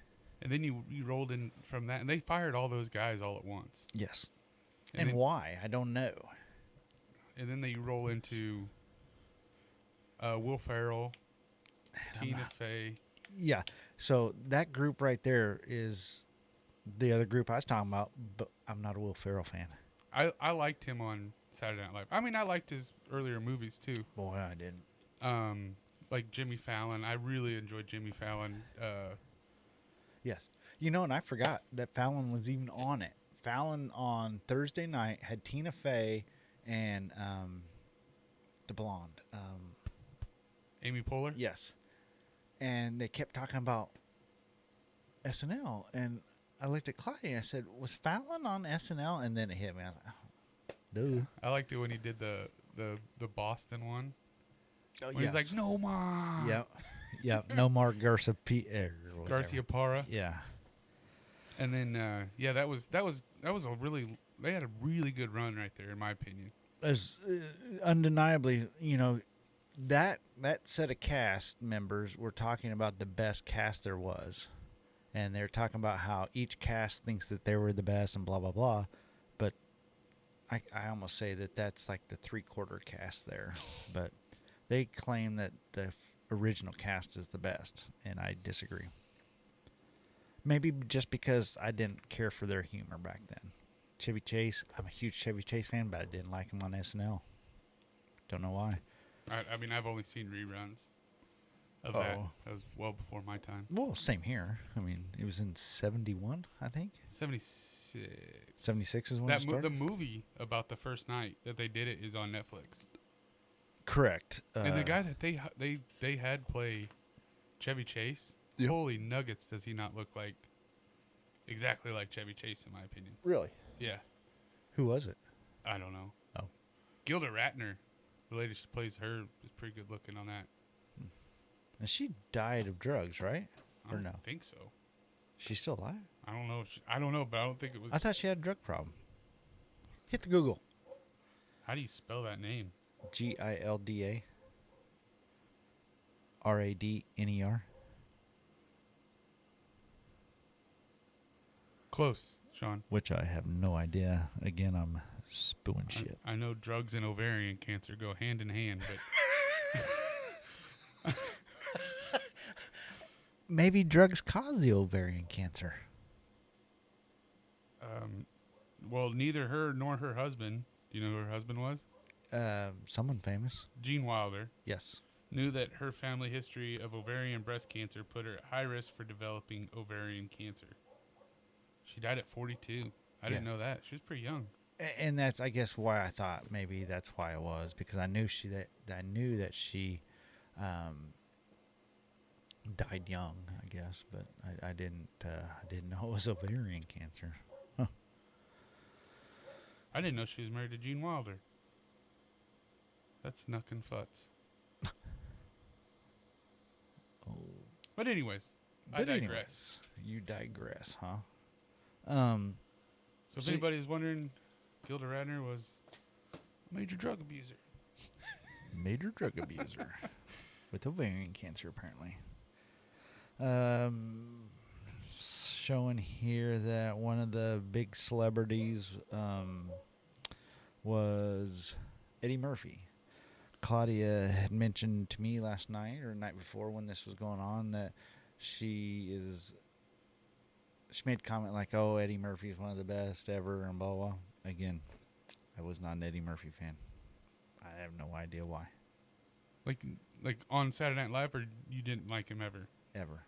And then you rolled in from that, and they fired all those guys all at once. Yes. And And why? I don't know. And then they roll into Will Ferrell, Tina Fey. Yeah. So that group right there is the other group I was talking about, but I'm not a Will Ferrell fan. I liked him on Saturday Night Live. I mean, I liked his earlier movies too. Boy, I didn't. Like Jimmy Fallon. I really enjoyed Jimmy Fallon. Yes. And I forgot that Fallon was even on it. Fallon on Thursday night had Tina Fey and the blonde. Amy Poehler. Yes. And they kept talking about SNL, and I looked at Claudia and I said, "Was Fallon on SNL?" And then it hit me. I was like, oh, dude. I liked it when he did the Boston one. Oh, When he's like, "No ma." Yep. Yep. No more Garcia Garcia Parra. Yeah. And then yeah, that was a really, they had a really good run right there in my opinion. As undeniably, that set of cast members were talking about the best cast there was, and they're talking about how each cast thinks that they were the best and blah blah blah. But I almost say that that's like the 3/4 cast there, but they claim that the original cast is the best, and I disagree. Maybe just because I didn't care for their humor back then. Chevy Chase, I'm a huge Chevy Chase fan, but I didn't like him on SNL. Don't know why. I mean, I've only seen reruns of that. That was well before my time. Well, same here. I mean, it was in 71, I think. 76. 76 is when it started? The movie about the first night that they did it is on Netflix. Correct. And the guy that they had play Chevy Chase, yep. Holy nuggets, does he not look like exactly like Chevy Chase, in my opinion. Really? Yeah. Who was it? I don't know. Oh. Gilda Radner, the lady who plays her, is pretty good looking on that. And she died of drugs, right? I don't think so. She's still alive? I don't know. I don't know, but I don't think it was. I thought she had a drug problem. Hit the Google. How do you spell that name? Gilda Radner. Close, Sean. Which I have no idea. Again, I'm spewing shit. I know drugs and ovarian cancer go hand in hand, but Maybe drugs cause the ovarian cancer. well, neither her nor her husband. Do you know who her husband was? Someone famous. Gene Wilder. Yes. Knew that her family history of ovarian and breast cancer put her at high risk for developing ovarian cancer. She died at 42. I didn't know that. She was pretty young. And that's, I guess, why I thought maybe that's why it was, because I knew that she died young, I guess, but I didn't know it was ovarian cancer. Huh. I didn't know she was married to Gene Wilder. That's knuckin' futz. Oh. But anyways, I digress. You digress, huh? So if anybody is wondering, Gilda Radner was a major drug abuser. Major drug abuser with ovarian cancer, apparently. Showing here that one of the big celebrities was Eddie Murphy. Claudia had mentioned to me last night or the night before when this was going on that she made a comment like, "Oh, Eddie Murphy is one of the best ever," and blah blah. Again, I was not an Eddie Murphy fan. I have no idea why. Like on Saturday Night Live, or you didn't like him ever? Ever.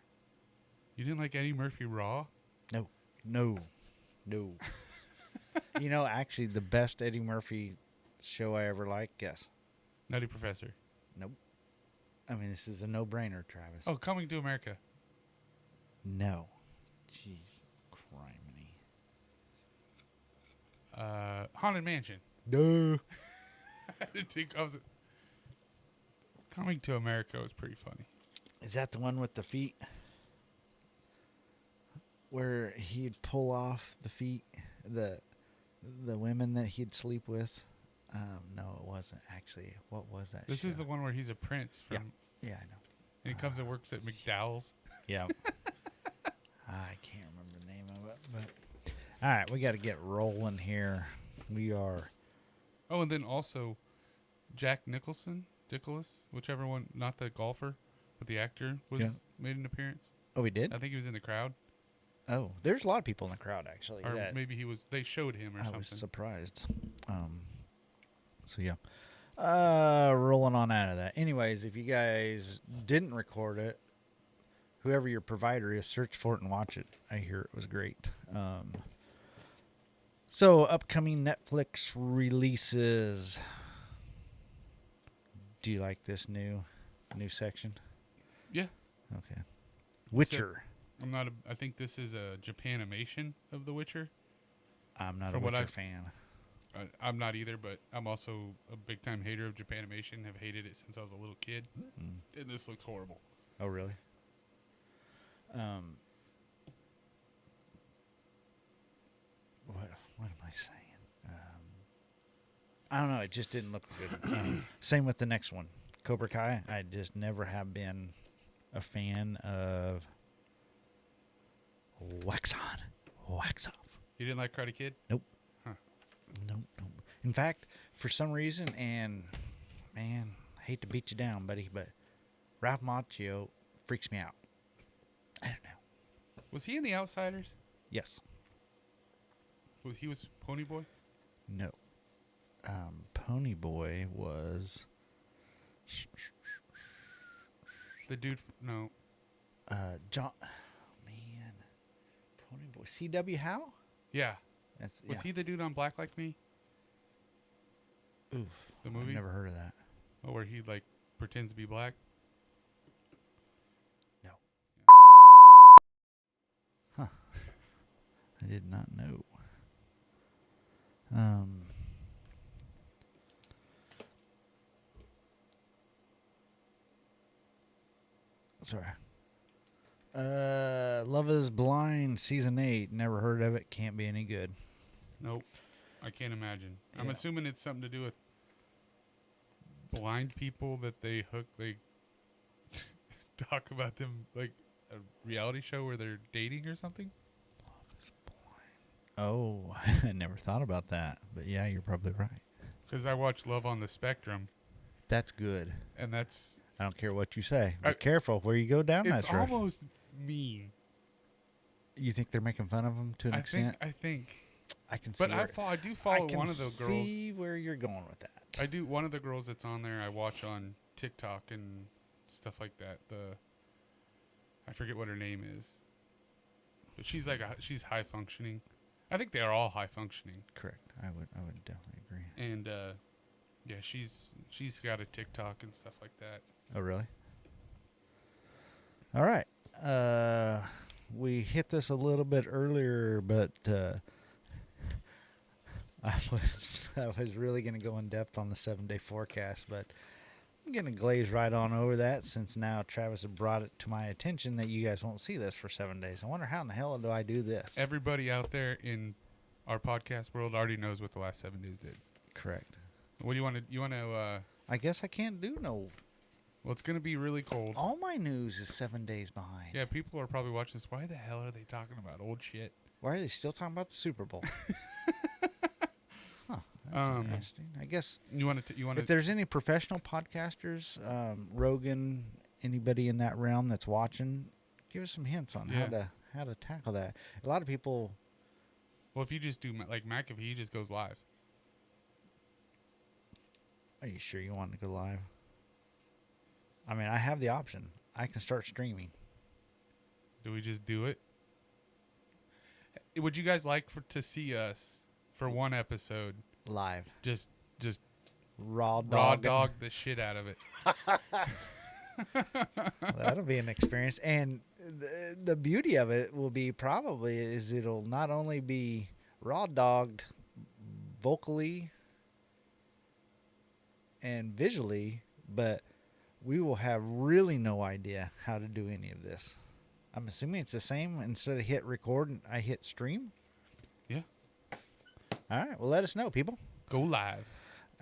You didn't like Eddie Murphy Raw? No. Actually, the best Eddie Murphy show I ever liked, guess. Nutty Professor. Nope. I mean, this is a no-brainer, Travis. Oh, Coming to America. No. Jeez. Criminy. Haunted Mansion. No. I didn't think I was... Coming to America was pretty funny. Is that the one with the feet? Where he'd pull off the feet, the women that he'd sleep with? No, it wasn't actually. What was that? This is the one where he's a prince from... Yeah, I know. And he comes and works at McDowell's. Yeah. I can't remember the name of it, but all right, we got to get rolling here. We are. Oh, and then also Jack Nicklaus, whichever one, not the golfer, but the actor made an appearance. Oh, he did? I think he was in the crowd. Oh, there's a lot of people in the crowd actually. Or maybe they showed him or something. I was surprised. So yeah. Rolling on out of that. Anyways, if you guys didn't record it, whoever your provider is, search for it and watch it. I hear it was great. So upcoming Netflix releases. Do you like this new section? Yeah. Okay. Witcher. I'm not. I think this is a Japanimation of The Witcher. I'm not From a what Witcher I've- fan. I'm not either, but I'm also a big time hater of Japanimation. Have hated it since I was a little kid, and this looks horrible. Oh, really? What am I saying? I don't know. It just didn't look good. Same with the next one, Cobra Kai. I just never have been a fan of wax on, wax off. You didn't like Karate Kid? Nope. Huh. Nope. In fact, for some reason, and man, I hate to beat you down, buddy, but Ralph Macchio freaks me out. I don't know. Was he in The Outsiders? Yes. He was Pony Boy? No. Pony Boy was The dude? No. John. Man, Pony Boy. C.W. Howe. Yeah. That's Was yeah. he the dude on Black Like Me? Oof. The movie? I've never heard of that. Oh, where he like pretends to be black? No. Huh. I did not know. Sorry. Love is Blind season 8. Never heard of it. Can't be any good. Nope. I can't imagine. I'm Yeah. assuming it's something to do with blind people that they talk about them like a reality show where they're dating or something. Oh, I never thought about that. But yeah, you're probably right. Because I watch Love on the Spectrum, That's good. and that's I don't care what you say. Be I- careful where you go down it's that road. almost mean. You think they're making fun of him to an extent? I think. I can see. But where, I do I follow can one of the girls. see where you're going with that. I do. One of the girls that's on there, I watch on TikTok and stuff like that. I forget what her name is, but she's like she's high functioning. I think they are all high functioning. Correct. I would definitely agree. And yeah, she's got a TikTok and stuff like that. Oh, really? All right. We hit this a little bit earlier, but I was really going to go in depth on the 7-day forecast, but I'm going to glaze right on over that since now Travis has brought it to my attention that you guys won't see this for 7 days. I wonder how in the hell do I do this? Everybody out there in our podcast world already knows what the last 7 days did. Correct. What do you want to? You want to? I guess I can't do no. Well, it's going to be really cold. All my news is 7 days behind. Yeah, people are probably watching this. Why the hell are they talking about old shit? Why are they still talking about the Super Bowl? Huh, that's interesting. I guess You want to? You want if to? there's any professional podcasters, Rogan, anybody in that realm that's watching, give us some hints on how to tackle that. A lot of people. Well, if you just do like McAfee, he just goes live. Are you sure you want to go live? I mean, I have the option. I can start streaming. Do we just do it? Would you guys like to see us for one episode Live. just Raw raw dog. dog the shit out of it? That'll be an experience. And the beauty of it will be probably is it'll not only be raw dogged vocally and visually, but we will have really no idea how to do any of this. I'm assuming it's the same. Instead of hit record, I hit stream. Yeah. All right. Well, let us know, people. Go live.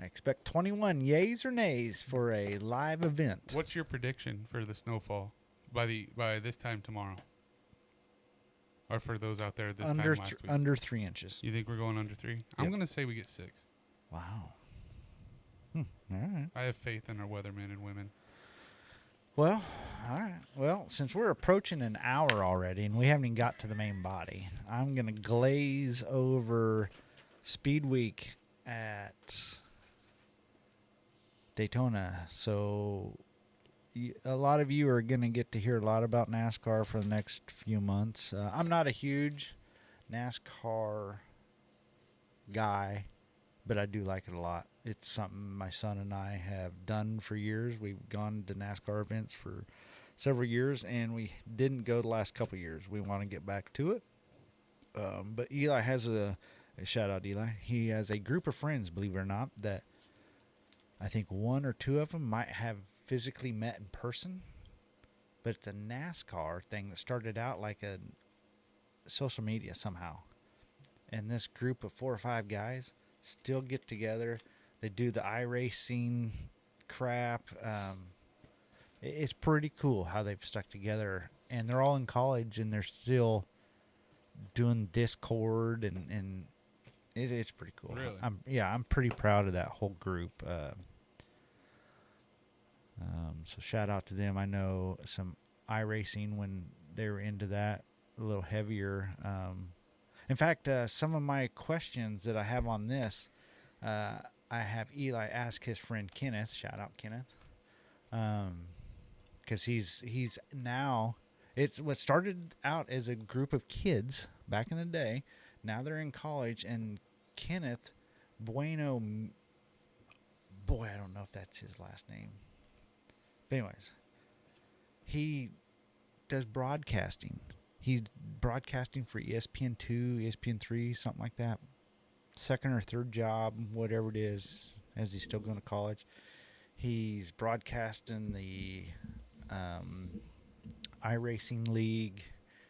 I expect 21 yays or nays for a live event. What's your prediction for the snowfall by this time tomorrow? Or for those out there this time last week? Under 3 inches. You think we're going under 3? I'm Yep. going to say we get 6. Wow. All right. I have faith in our weathermen and women. Well, all right. Well, since we're approaching an hour already and we haven't even got to the main body, I'm going to glaze over Speed Week at Daytona. So a lot of you are going to get to hear a lot about NASCAR for the next few months. I'm not a huge NASCAR guy, but I do like it a lot. It's something my son and I have done for years. We've gone to NASCAR events for several years, and we didn't go the last couple years. We want to get back to it. But Eli has a shout out, Eli. He has a group of friends, believe it or not, that I think one or two of them might have physically met in person. But it's a NASCAR thing that started out like a social media somehow. And this group of 4 or 5 guys still get together. They do the iRacing crap. It's pretty cool how they've stuck together. And they're all in college, and they're still doing Discord, and it's pretty cool. Really? I'm pretty proud of that whole group. So shout out to them. I know some iRacing when they were into that a little heavier. In fact, some of my questions that I have on this, I have Eli ask his friend Kenneth. Shout out Kenneth, because he's now. It's what started out as a group of kids back in the day. Now they're in college, and Kenneth Bueno. Boy, I don't know if that's his last name. But anyways, he does broadcasting. He's broadcasting for ESPN2, ESPN3, something like that. Second or third job, whatever it is, as he's still going to college. He's broadcasting the iRacing League.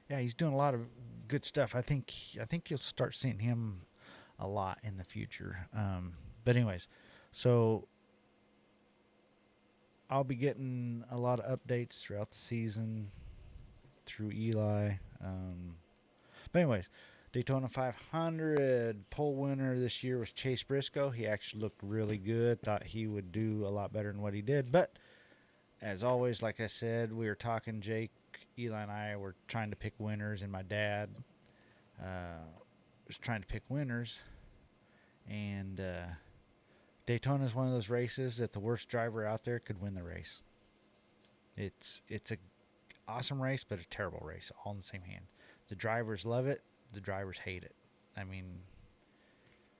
Yeah, he's doing a lot of good stuff. I think you'll start seeing him a lot in the future. But anyways, so I'll be getting a lot of updates throughout the season through Eli. But anyways, Daytona 500 pole winner this year was Chase Briscoe. He actually looked really good. Thought he would do a lot better than what he did. But as always, like I said, we were talking, Jake, Eli, and I were trying to pick winners, and my dad was trying to pick winners. And Daytona is one of those races that the worst driver out there could win the race. It's a awesome race, but a terrible race, all in the same hand. The drivers love it. The drivers hate it. I mean,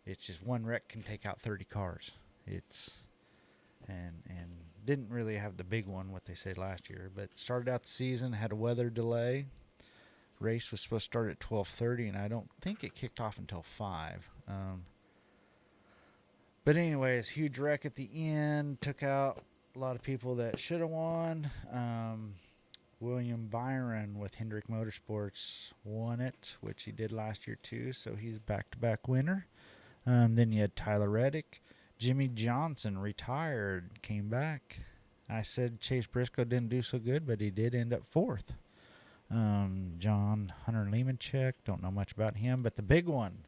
it's just one wreck can take out 30 cars. And didn't really have the big one, what they said last year, but started out the season, had a weather delay. Race was supposed to start at 12:30, and I don't think it kicked off until 5. But anyways, huge wreck at the end. Took out a lot of people that should have won. William Byron with Hendrick Motorsports won it, which he did last year too, so he's back-to-back winner. Then you had Tyler Reddick. Jimmy Johnson retired, came back. I said Chase Briscoe didn't do so good, but he did end up 4th. John Hunter Lemanchek, don't know much about him, but the big one,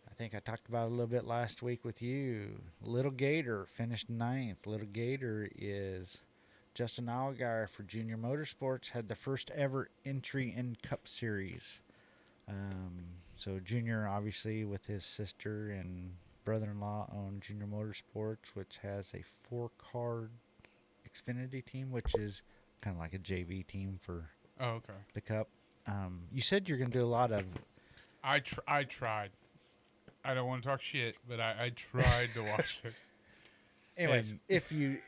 I think I talked about it a little bit last week with you. Little Gator finished 9th. Little Gator is Justin Allgaier for Junior Motorsports, had the first ever entry in Cup Series. So Junior, obviously, with his sister and brother-in-law, own Junior Motorsports, which has a 4-car Xfinity team, which is kind of like a JV team for the Cup. You said you're going to do a lot of... I tried. I don't want to talk shit, but I tried to watch this. Anyways, if you...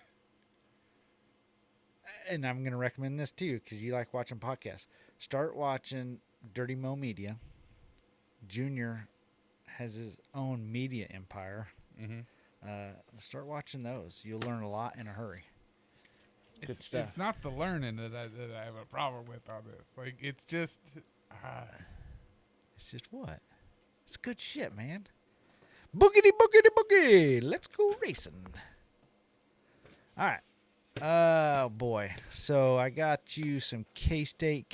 And I'm going to recommend this to you because you like watching podcasts. Start watching Dirty Mo Media. Junior has his own media empire. Mm-hmm. Start watching those. You'll learn a lot in a hurry. Good stuff. It's not the learning that I have a problem with on this. Like, it's just... It's just what? It's good shit, man. Boogity, boogity, boogie. Let's go racing. All right. Oh, boy. So I got you some K-State,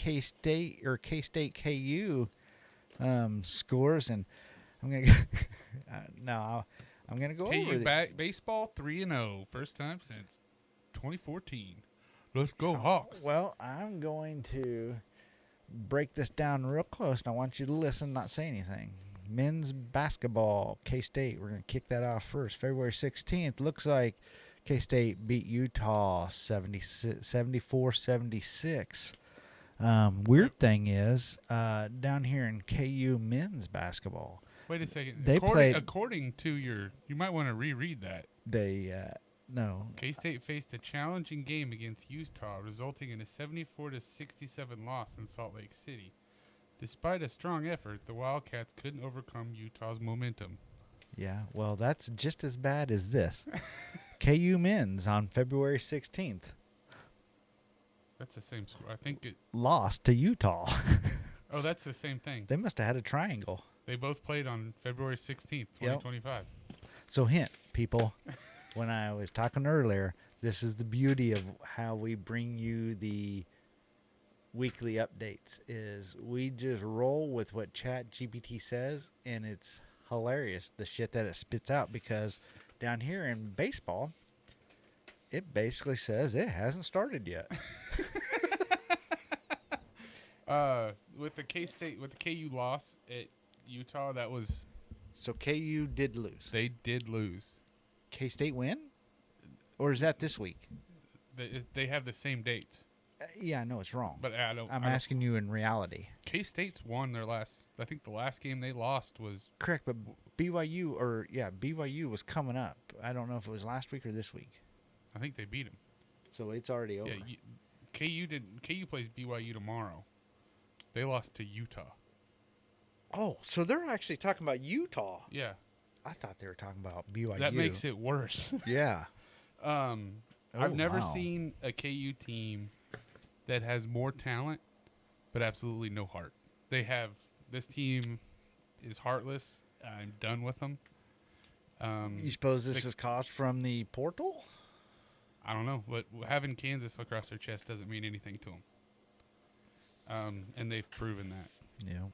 or K-State, KU scores, and I'm going to I'm going to go over KU baseball 3-0. First time since 2014. Let's go, Hawks. Well, I'm going to break this down real close, and I want you to listen, not say anything. Men's basketball, K-State. We're going to kick that off first. February 16th. Looks like K-State beat Utah 74-76. Weird thing is, down here in KU men's basketball. Wait a second. They played. According to you might want to reread that. They No. K-State faced a challenging game against Utah, resulting in a 74-67 loss in Salt Lake City. Despite a strong effort, the Wildcats couldn't overcome Utah's momentum. Yeah, well, that's just as bad as this. KU men's on February 16th That's the same score. I think it. lost to Utah. Oh, that's the same thing. They must have had a triangle. They both played on February 16th, 2025. So hint, people, when I was talking earlier, this is the beauty of how we bring you the weekly updates is we just roll with what ChatGPT says, and it's hilarious the shit that it spits out, because down here in baseball, it basically says it hasn't started yet. With the KU loss at Utah, that was So KU did lose. they did lose. K-State win? Or is that this week? They have the same dates, Yeah, I know it's wrong. but I'm asking you in reality. K-State's won their last. I think the last game they lost was. Correct, but BYU was coming up. I don't know if it was last week or this week. I think they beat them. So it's already over. Yeah, KU plays BYU tomorrow. They lost to Utah. Oh, so they're actually talking about Utah. Yeah, I thought they were talking about BYU. that makes it worse. Yeah. I've never wow. seen a KU team that has more talent, but absolutely no heart. This team is heartless. I'm done with them. You suppose this is caused from the portal? I don't know, but having Kansas across their chest doesn't mean anything to them. And they've proven that. Yeah.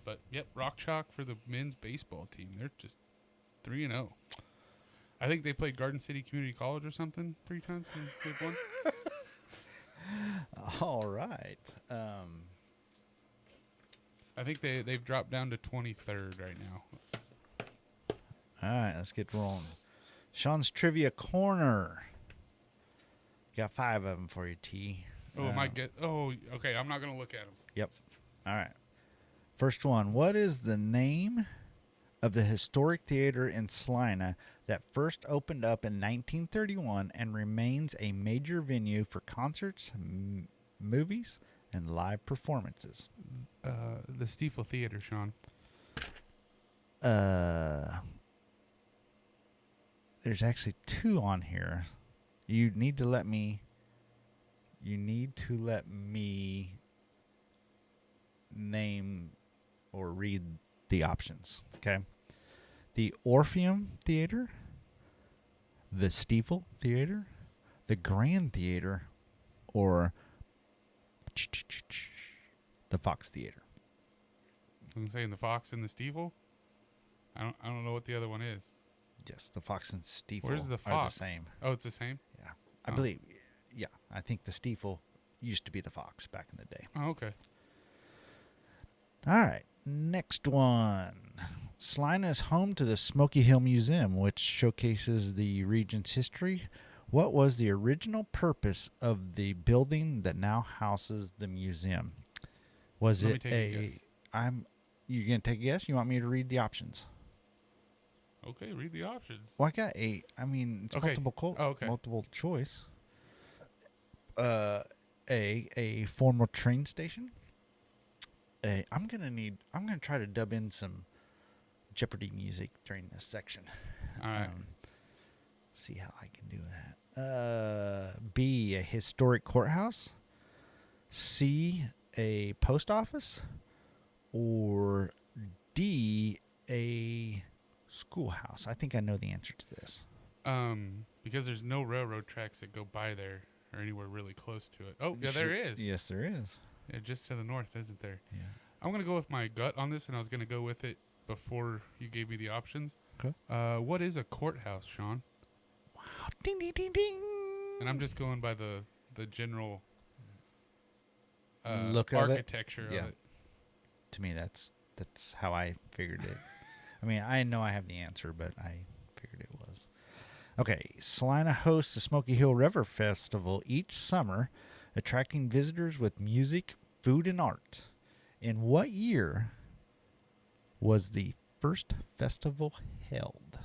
But yep, rock chalk for the men's baseball team. They're just 3-0. I think they played Garden City Community College or something 3 times and they've won. All right. I think they've dropped down to 23rd right now. All right, let's get rolling. Sean's Trivia Corner. Got 5 of them for you, T. Okay. I'm not gonna look at them. Yep. All right. First one. What is the name of the historic theater in Salina that first opened up in 1931 and remains a major venue for concerts, movies, and live performances? The Stiefel Theater, Sean. There's actually 2 on here. You need to let me name or read the options, okay? The Orpheum Theater, the Stiefel Theater, the Grand Theater, or the Fox Theater. I'm saying the Fox and the Stiefel. I don't know what the other one is. Yes, the Fox and Stiefel Where's the are Fox? the same. Oh, it's the same? Yeah, I Oh. believe. Yeah, I think the Stiefel used to be the Fox back in the day. Oh, okay. All right, next one. Salina is home to the Smoky Hill Museum, which showcases the region's history. What was the original purpose of the building that now houses the museum? Was Let me it take a guess. You're gonna take a guess? You want me to read the options? Okay, read the options. Well, I got 8. I mean, it's Okay. Okay. multiple choice. A former train station. I'm gonna try to dub in some Jeopardy music during this section. All right. See how I can do that. B, a historic courthouse. C, a post office. Or D, a schoolhouse. I think I know the answer to this. Because there's no railroad tracks that go by there or anywhere really close to it. Oh, yeah, there is. Yes, there is. Yeah, just to the north, isn't there? Yeah. I'm going to go with my gut on this, and I was going to go with it before you gave me the options. Okay. What is a courthouse, Sean? Wow. Ding, ding, ding, ding. And I'm just going by the general Look of it? architecture Yeah. of it. To me, that's how I figured it. I mean, I know I have the answer, but I figured it was. Okay, Salina hosts the Smoky Hill River Festival each summer, attracting visitors with music, food, and art. In what year was the first festival held?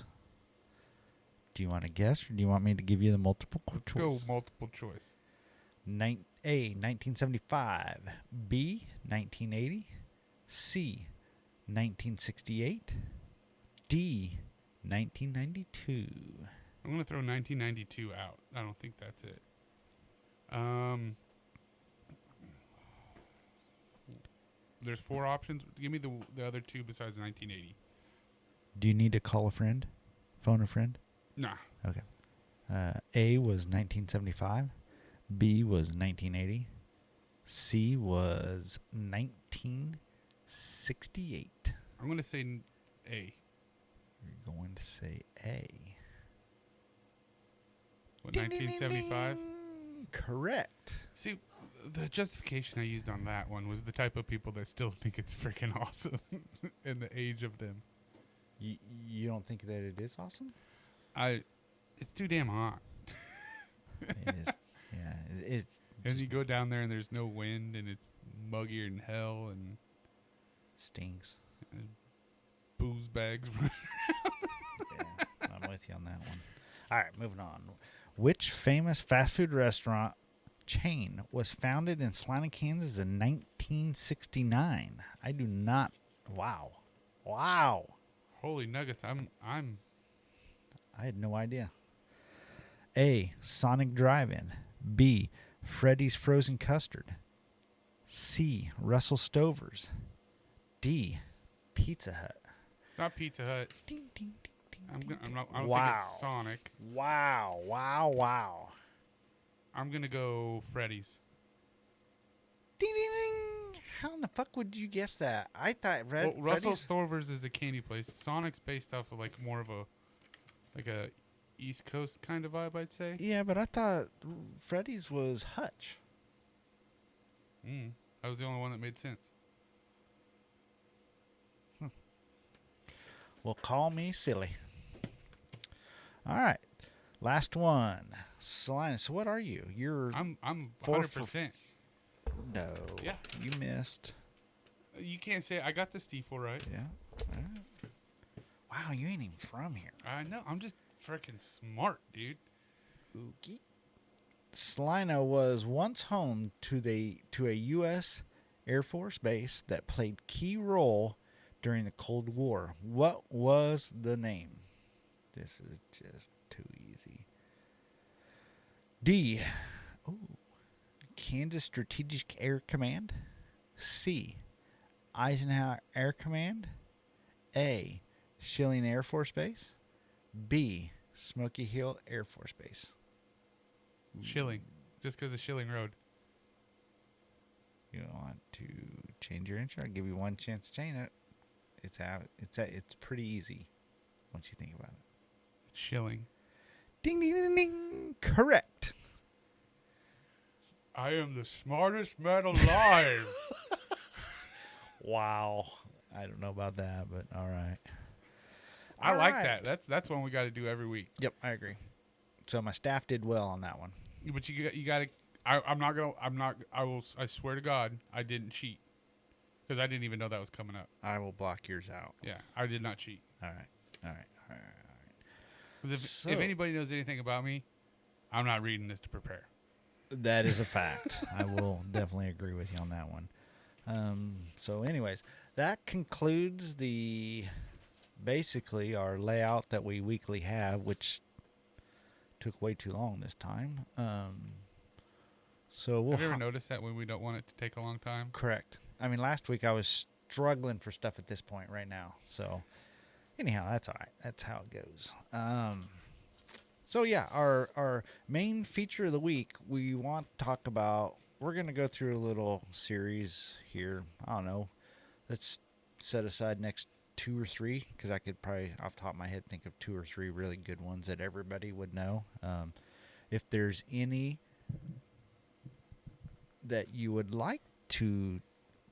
Do you want to guess, or do you want me to give you the multiple Let's choice? go multiple choice. A, 1975. B, 1980. C, 1968. D, 1992. I'm going to throw 1992 out. I don't think that's it. There's 4 options. Give me the other 2 besides 1980. Do you need to call a friend? Phone a friend? Nah. Okay. A was 1975. B was 1980. C was 1968. I'm going to say A. You're going to say A. What, 1975? Correct. See, the justification I used on that one was the type of people that still think it's freaking awesome in the age of them. You don't think that it is awesome? It's too damn hot. It is. Yeah. And you go down there and there's no wind and it's muggier than hell and stings. Booze bags. Yeah, I'm with you on that one. All right, moving on. Which famous fast food restaurant chain was founded in Salina, Kansas in 1969? I do not. Wow. Holy nuggets! I had no idea. A, Sonic Drive-In. B, Freddy's Frozen Custard. C, Russell Stover's. D, Pizza Hut. It's not Pizza Hut. Ding, ding, ding, ding, I don't ding. think it's Sonic. Wow. I'm gonna go Freddy's. Ding, ding, ding. How in the fuck would you guess that? I thought Russell Freddy's... Stover's is a candy place. Sonic's based off of like more of a East Coast kind of vibe, I'd say. Yeah, but I thought Freddy's was Hutch. That was the only one that made sense. Well, call me silly. All right. Last one. Salina, so what are you? You're... I'm 4 100%. No. Yeah. You missed. You can't say I got the Stiefel right. Yeah. All right. Wow, you ain't even from here. I know. I'm just freaking smart, dude. Ookie. Salina was once home to a U.S. Air Force base that played key role during the Cold War. What was the name? This is just too easy. D. Kansas Strategic Air Command. C. Eisenhower Air Command. A. Schilling Air Force Base. B. Smoky Hill Air Force Base. Shilling. Just because of Shilling Road. You want to change your answer? I'll give you one chance to change it. It's pretty easy once you think about it. Shilling. Ding, ding, ding, ding. Correct. I am the smartest man alive. Wow. I don't know about that, but all right. I like that. That's one we got to do every week. Yep, I agree. So my staff did well on that one. But you got to. I swear to God, I didn't cheat because I didn't even know that was coming up. I will block yours out. Yeah, I did not cheat. All right. Because if anybody knows anything about me, I'm not reading this to prepare. That is a fact. I will definitely agree with you on that one. So anyways, that concludes basically our layout that we weekly have, which took way too long this time. So we'll have you ever noticed that when we don't want it to take a long time? Correct. I mean, last week I was struggling for stuff at this point right now. So anyhow, that's all right. That's how it goes. So yeah, our main feature of the week, we want to talk about, we're going to go through a little series here. I don't know. Let's set aside next 2 or 3, because I could probably off the top of my head think of 2 or 3 really good ones that everybody would know. If there's any that you would like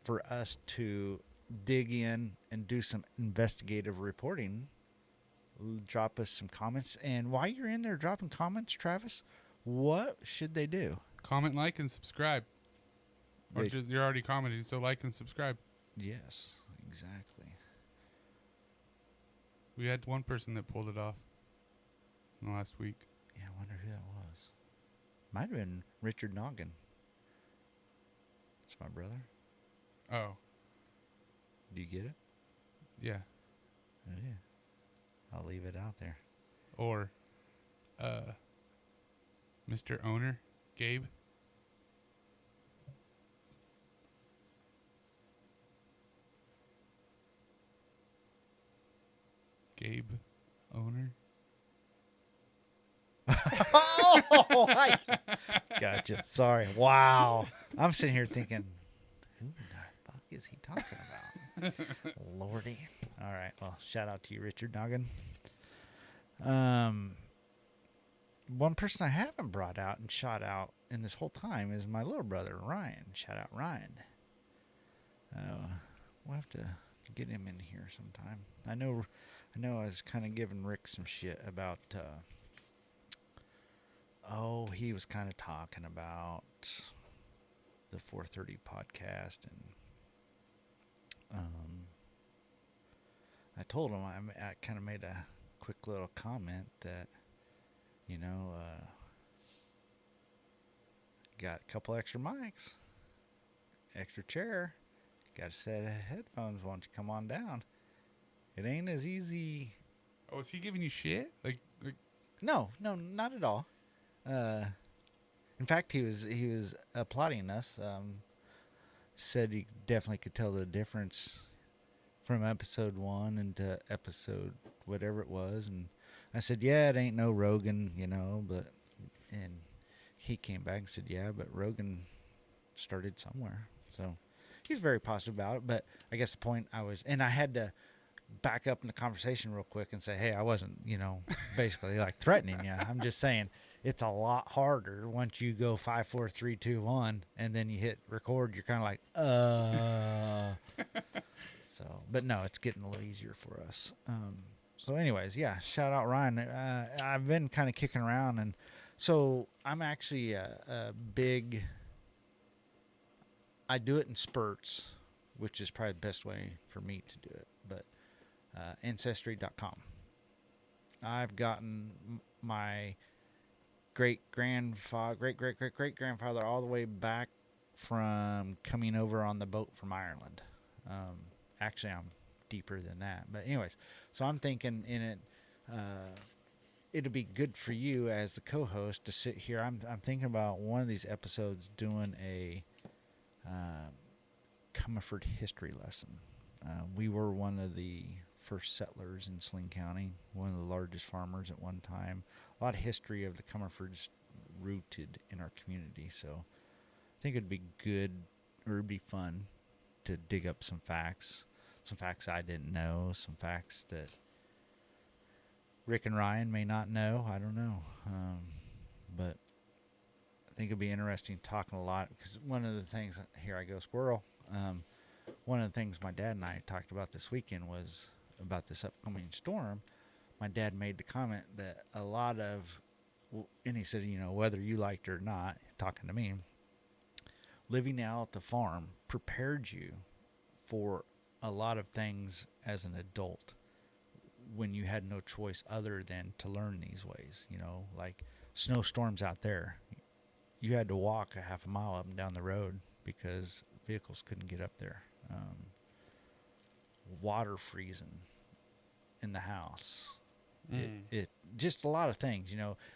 for us to dig in and do some investigative reporting, drop us some comments. And while you're in there dropping comments, Travis, what should they do? Comment, like, and subscribe. Or just, you're already commenting, so like and subscribe. Yes, exactly. We had one person that pulled it off. in the last week. Yeah, I wonder who that was. Might have been Richard Noggin. It's my brother. Oh, Do you get it? yeah. Oh, yeah. I'll leave it out there. Or Mr. Owner, Gabe. Gabe Owner. Oh, gotcha. Sorry. Wow. I'm sitting here thinking, who the fuck is he talking about? Lordy. All right. Well, shout out to you, Richard Noggin. One person I haven't brought out and shot out in this whole time is my little brother, Ryan. Shout out, Ryan. We'll have to get him in here sometime. I know I was kind of giving Rick some shit about, he was kind of talking about the 430 podcast, and I told him, I kind of made a quick little comment that, got a couple extra mics, extra chair, got a set of headphones. Why don't you come on down? It ain't as easy. Oh, is he giving you shit? Like No, not at all. In fact, he was applauding us. Said he definitely could tell the difference from episode 1 into episode whatever it was, and I said, yeah, it ain't no Rogan, and he came back and said, yeah, but Rogan started somewhere. So he's very positive about it. But I guess the point I had to back up in the conversation real quick and say, hey, I wasn't, basically like threatening you. I'm just saying it's a lot harder once you go 5, 4, 3, 2, 1, and then you hit record. You're kind of like, So, but no, it's getting a little easier for us. So anyways, yeah, shout out Ryan. I've been kind of kicking around, and so I'm actually a big, I do it in spurts, which is probably the best way for me to do it, but Ancestry.com. I've gotten my great-great-great-great-grandfather all the way back from coming over on the boat from Ireland. Actually, I'm deeper than that. But anyways, so I'm thinking in it, it'll be good for you as the co-host to sit here. I'm thinking about one of these episodes doing a Comerford history lesson. We were one of the first settlers in Saline County, one of the largest farmers at one time. A lot of history of the Comerfords rooted in our community. So I think it'd be good, or it'd be fun to dig up some facts I didn't know, some facts that Rick and Ryan may not know. I don't know. But I think it'd be interesting talking a lot, because one of the things, here I go squirrel, one of the things my dad and I talked about this weekend was about this upcoming storm. My dad made the comment that a lot of, and he said, whether you liked it or not, talking to me, living out at the farm prepared you for a lot of things as an adult when you had no choice other than to learn these ways. Like snowstorms out there, you had to walk a half a mile up and down the road because vehicles couldn't get up there. Water freezing in the house. It just a lot of things,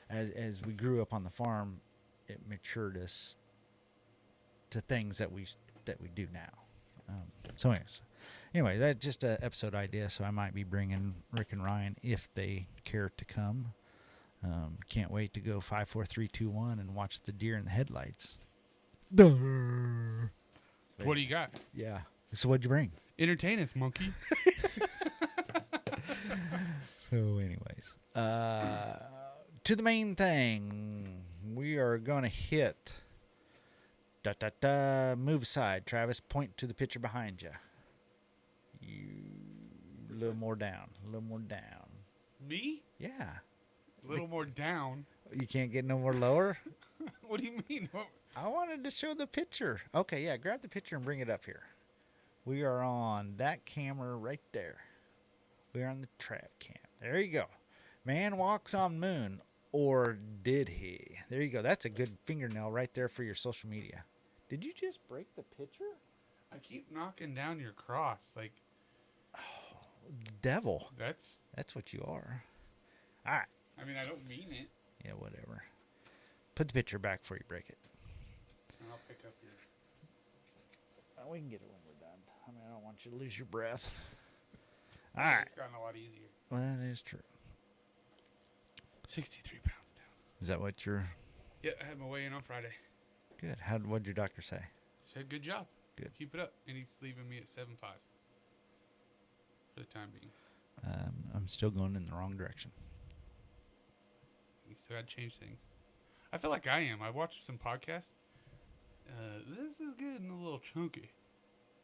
as we grew up on the farm, it matured us to things that we do now. So anyway, that's just an episode idea. So I might be bringing Rick and Ryan if they care to come. Can't wait to go 5, 4, 3, 2, 1 and watch the deer in the headlights. What do you got? Yeah. So what'd you bring? Entertain us, monkey. So anyways, to the main thing, we are going to hit, move aside, Travis, point to the picture behind you. A little more down, Me? Yeah. A little more down. You can't get no more lower? What do you mean? I wanted to show the picture. Okay, yeah, grab the picture and bring it up here. We are on that camera right there. We are on the trap cam. There you go. Man walks on moon, or did he? There you go. That's a good fingernail right there for your social media. Did you just break the picture? I keep knocking down your cross. Like, Devil. that's. That's what you are. All right. I mean, I don't mean it. Yeah, whatever. Put the picture back before you break it. And I'll pick up your. We can get it when we're done. I mean, I don't want you to lose your breath. I All think right. It's gotten a lot easier. Well, that is true. 63 pounds down. Is that what you're... Yeah, I had my weigh in on Friday. Good. What'd your doctor say? Said good job. Good. Keep it up. And he's leaving me at 7.5 for the time being. I'm still going in the wrong direction. You still got to change things. I feel like I am. I watched some podcasts. This is getting a little chunky.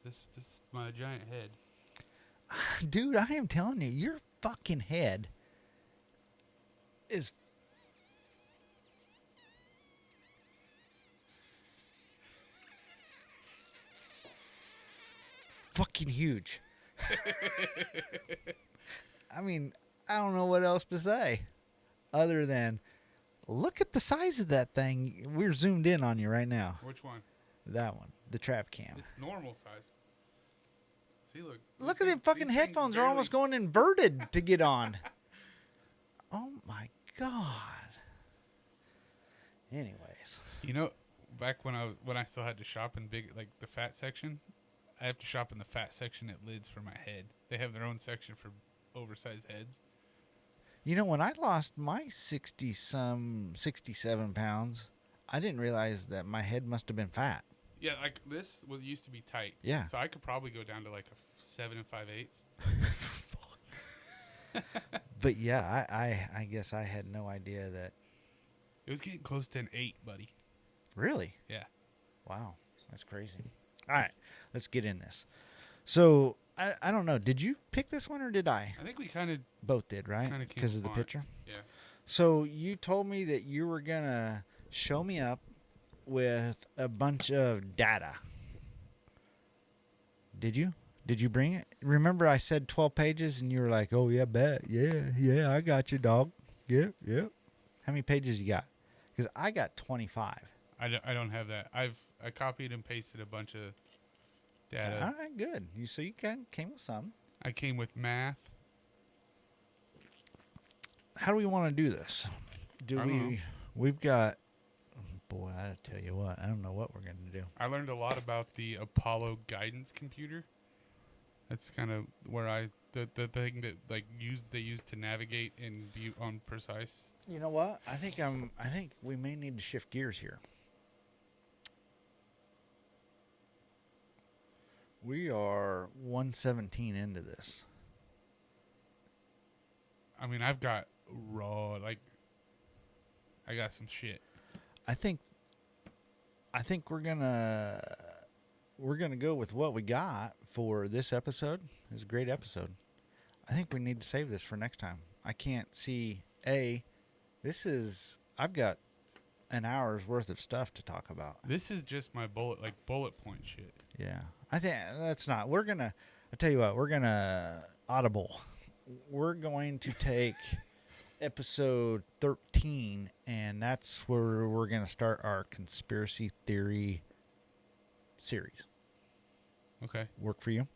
This is my giant head. Dude, I am telling you, your fucking head is fucking huge. I mean, I don't know what else to say other than look at the size of that thing. We're zoomed in on you right now. Which one? That one, the trap cam. It's normal size. See, look. Look at the fucking headphones are almost going inverted to get on. Oh my God. Anyways. You know, back when I still had to shop in like the fat section, I have to shop in the fat section at Lids for my head. They have their own section for oversized heads. You know, when I lost my 67 pounds, I didn't realize that my head must have been fat. Yeah, like this used to be tight. Yeah. So I could probably go down to like a 7 5/8. But yeah, I guess I had no idea that. It was getting close to an 8, buddy. Really? Yeah. Wow. That's crazy. All right. Let's get in this. So, I don't know. Did you pick this one or did I? I think we kind of Both did, right? Kinda came Because of the upon it. picture? Yeah. So, you told me that you were going to show me up with a bunch of data. Did you? Did you bring it? Remember I said 12 pages and you were like, oh, yeah, bet. Yeah, I got you, dog. Yep. How many pages you got? Because I got 25. I don't have that. I copied and pasted a bunch of data. All right, good. So you came with some. I came with math. How do we want to do this? I don't know. We've got... Boy, I tell you what, I don't know what we're going to do. I learned a lot about the Apollo guidance computer. That's kind of where the thing that they use to navigate and be on precise. You know what? I think we may need to shift gears here. We are 117 into this. I mean, I've got I got some shit. I think we're gonna go with what we got for this episode. It's a great episode. I think we need to save this for next time. I can't see I've got an hour's worth of stuff to talk about. This is just my bullet point shit. Yeah. I think that's not. I'll tell you what, we're gonna audible. We're going to take episode 13, and that's where we're going to start our conspiracy theory series. Okay. Work for you?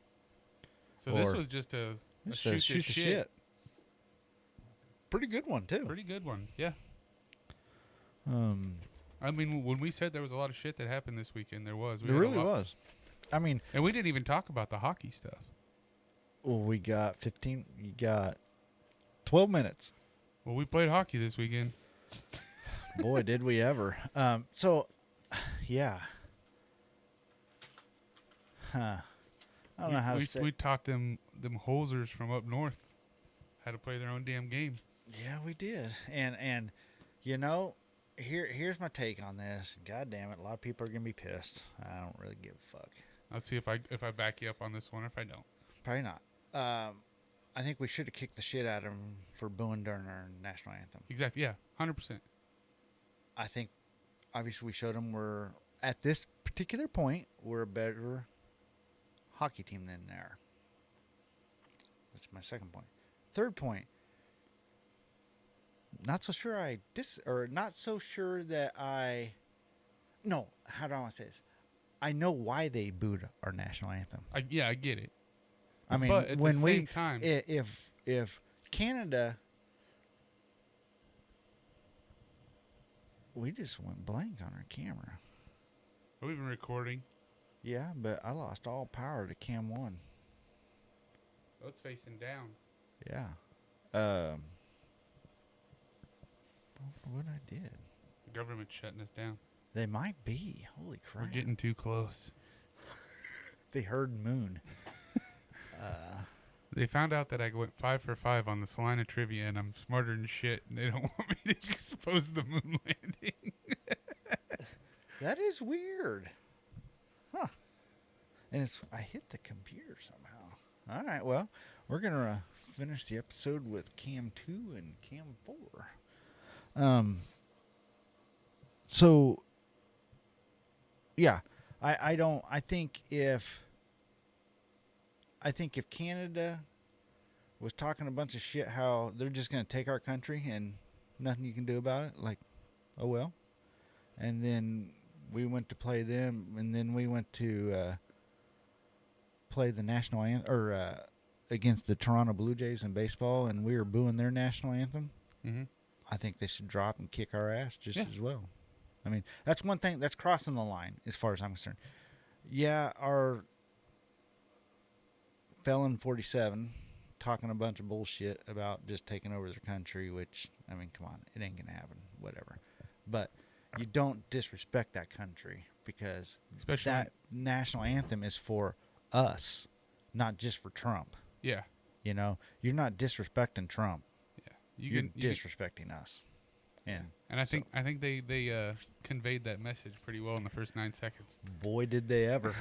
So this was just a shoot the shit. Pretty good one, too. Pretty good one. Yeah. I mean, when we said there was a lot of shit that happened this weekend, there was. There really was. I mean... And we didn't even talk about the hockey stuff. Well, we got 15... You got 12 minutes. Well, we played hockey this weekend. Boy, did we ever. So, yeah. Huh. I don't know how to say. We taught them hosers from up north how to play their own damn game. Yeah, we did. And you know, here's my take on this. God damn it, a lot of people are going to be pissed. I don't really give a fuck. Let's see if I back you up on this one or if I don't. Probably not. I think we should have kicked the shit out of them for booing during our national anthem. Exactly. Yeah, 100%. I think, obviously, we showed them we're, at this particular point, we're a better hockey team than they are. That's my second point. Third point, not so sure not so sure that I. No, how do I want to say this? I know why they booed our national anthem. I get it. I mean, But at when the same time, if Canada, we just went blank on our camera. are we even recording? Yeah, but I lost all power to cam 1. Oh, it's facing down. Yeah. I don't know what I did. The government's shutting us down. They might be. Holy crap. We're getting too close. They heard moon. They found out that I went 5 for 5 on the Salina trivia, and I'm smarter than shit, and they don't want me to expose the moon landing. That is weird. Huh. And I hit the computer somehow. All right, well, we're going to finish the episode with Cam 2 and Cam 4. So, yeah, I think if Canada was talking a bunch of shit how they're just going to take our country and nothing you can do about it, like, oh well. And then we went to play them, and then we went to play the national anthem, or against the Toronto Blue Jays in baseball, and we were booing their national anthem. Mm-hmm. I think they should drop and kick our ass just as well. I mean, that's one thing that's crossing the line as far as I'm concerned. Yeah, our felon 47 talking a bunch of bullshit about just taking over their country, which, I mean, come on, it ain't going to happen, whatever. But you don't disrespect that country, because Especially that national anthem is for us, not just for Trump. Yeah. You know, you're not disrespecting Trump. Yeah. You're disrespecting us. And I think they conveyed that message pretty well in the first 9 seconds. Boy, did they ever.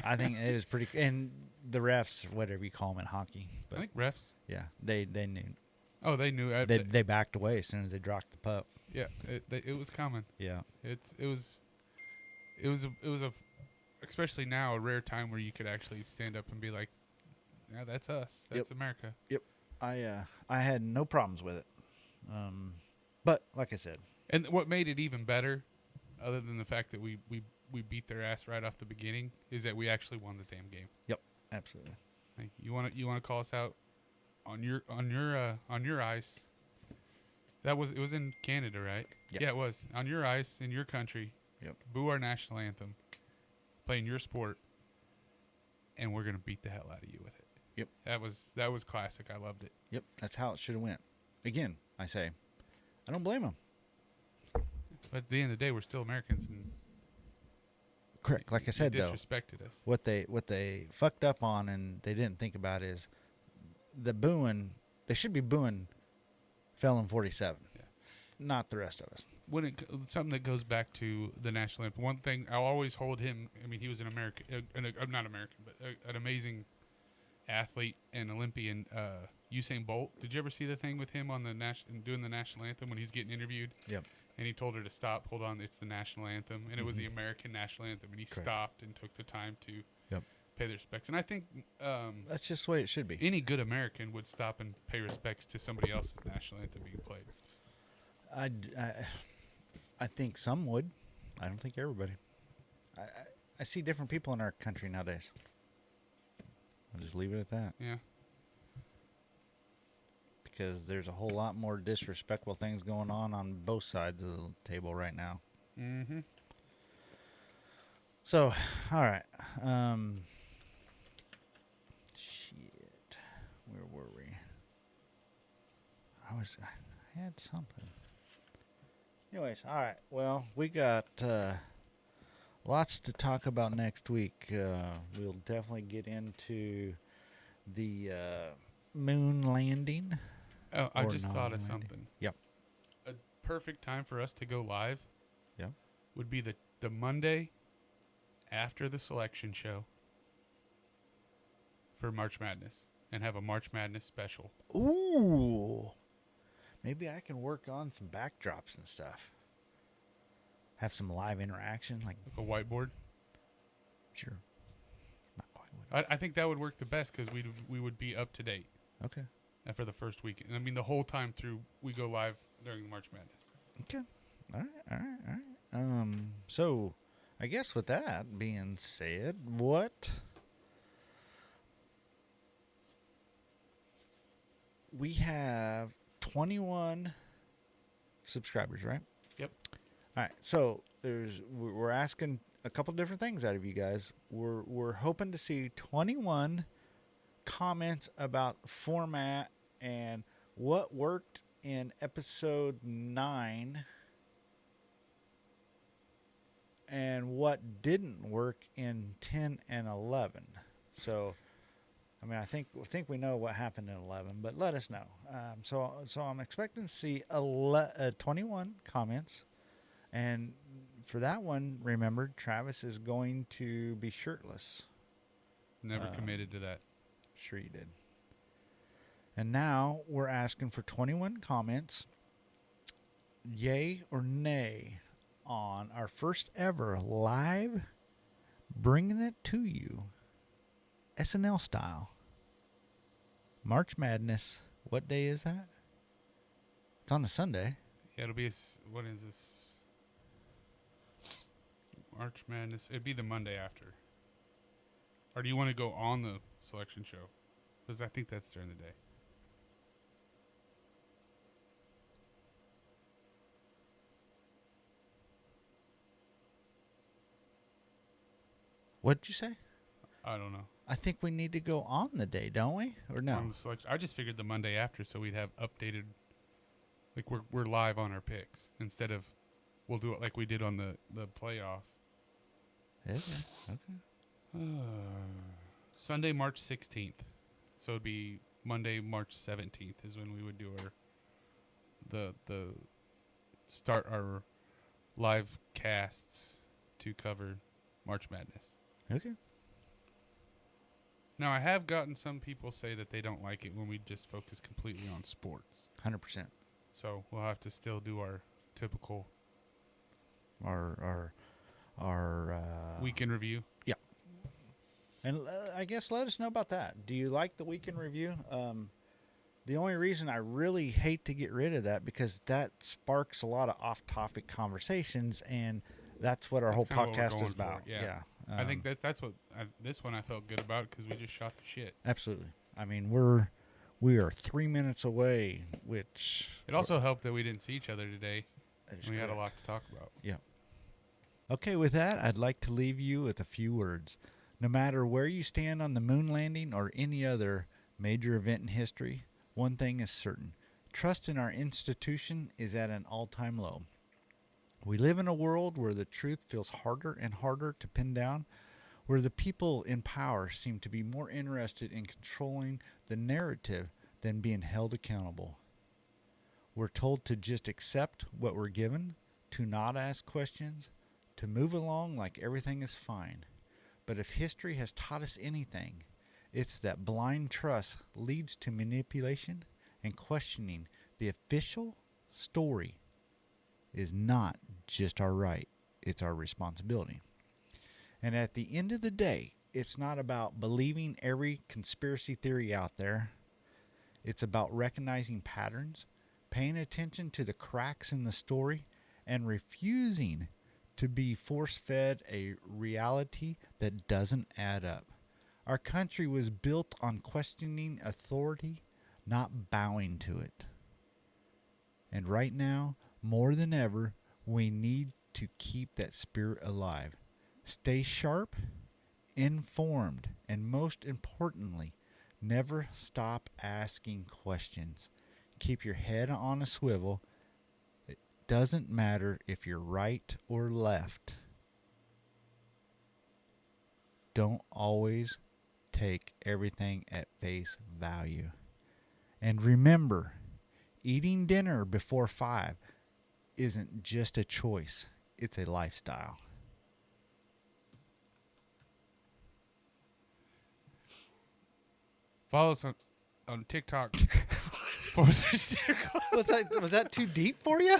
I think it was pretty. And the refs, whatever you call them in hockey. But I think refs. yeah, they knew. Oh, they knew. They backed away as soon as they dropped the puck. Yeah, it was coming. Yeah. It was a especially now a rare time where you could actually stand up and be like, yeah, that's us. That's America. Yep. I had no problems with it. But like I said, and what made it even better, other than the fact that we beat their ass right off the beginning, is that we actually won the damn game. Yep, absolutely. Like, you want to call us out on your ice? It was in Canada, right? Yep. Yeah, it was on your ice in your country. Yep. Boo our national anthem, playing your sport, and we're gonna beat the hell out of you with it. Yep. That was classic. I loved it. Yep, that's how it should have went. Again, I say, I don't blame them. But at the end of the day, we're still Americans, and correct. Like I said, though, disrespected us. What they fucked up on and they didn't think about is the booing. They should be booing Felon 47, not the rest of us. Something that goes back to the national anthem. One thing I'll always hold him. I mean, he was an American, not American, but an amazing athlete and Olympian. Usain Bolt. Did you ever see the thing with him on the doing the national anthem when he's getting interviewed? Yep. And he told her to stop. Hold on, it's the national anthem, and it was the American national anthem, and he stopped and took the time to pay their respects. And I think that's just the way it should be. Any good American would stop and pay respects to somebody else's national anthem being played. I think some would. I don't think everybody. I see different people in our country nowadays. I'll just leave it at that. Yeah. Because there's a whole lot more disrespectful things going on both sides of the table right now. Mm-hmm. So, all right. Shit. Where were we? I had something. Anyways, all right. Well, we got lots to talk about next week. We'll definitely get into the moon landing. Oh, I just thought of something. Yep. A perfect time for us to go live. Yep. Would be the Monday after the selection show for March Madness, and have a March Madness special. Ooh. Maybe I can work on some backdrops and stuff. Have some live interaction, like a whiteboard. Sure. Not quite. I think that would work the best because we would be up to date. Okay. and for the first week. And I mean, the whole time through, we go live during March Madness. Okay. All right. So, I guess with that being said, we have 21 subscribers, right? Yep. All right. So we're asking a couple different things out of you guys. We're hoping to see 21 comments about format and what worked in episode 9 and what didn't work in 10 and 11. So, I mean, I think we know what happened in 11, but let us know. So I'm expecting to see 21 comments, and for that one, remember, Travis is going to be shirtless. Never committed to that. Sure you did. And now we're asking for 21 comments, yay or nay, on our first ever live bringing it to you SNL style March Madness. What day is that? It's on a Sunday. Yeah, it'll be what is this? March Madness. It'd be the Monday after. Or do you want to go on the selection show? Because I think that's during the day. What'd you say? I don't know. I think we need to go on the day, don't we? Or no? On the selection. I just figured the Monday after, so we'd have updated. Like we're live on our picks instead of we'll do it like we did on the playoff. Okay. Sunday, March 16th. So it'd be Monday, March 17th is when we would do our the start our live casts to cover March Madness. Okay. Now, I have gotten some people say that they don't like it when we just focus completely on sports. 100%. So we'll have to still do our typical Our weekend review. Yeah. And I guess let us know about that. Do you like the weekend review? The only reason I really hate to get rid of that because that sparks a lot of off-topic conversations, and that's what our whole kinda what we're podcast going is about. for, yeah. I think that's what this one I felt good about because we just shot the shit. Absolutely. I mean, we are 3 minutes away, which It also helped that we didn't see each other today. that is We had a correct. lot to talk about. Yeah. Okay, with that, I'd like to leave you with a few words. No matter where you stand on the moon landing or any other major event in history, one thing is certain. Trust in our institution is at an all-time low. We live in a world where the truth feels harder and harder to pin down, where the people in power seem to be more interested in controlling the narrative than being held accountable. We're told to just accept what we're given, to not ask questions, to move along like everything is fine. But if history has taught us anything, it's that blind trust leads to manipulation, and questioning the official story is not just our right, it's our responsibility. And at the end of the day, it's not about believing every conspiracy theory out there. It's about recognizing patterns, paying attention to the cracks in the story, and refusing to be force-fed a reality that doesn't add up. Our country was built on questioning authority, not bowing to it. And right now, more than ever, we need to keep that spirit alive. Stay sharp, informed, and most importantly, never stop asking questions. Keep your head on a swivel. It doesn't matter if you're right or left. Don't always take everything at face value. And remember, eating dinner before 5 isn't just a choice, it's a lifestyle. Follow us on TikTok. Was that too deep for you?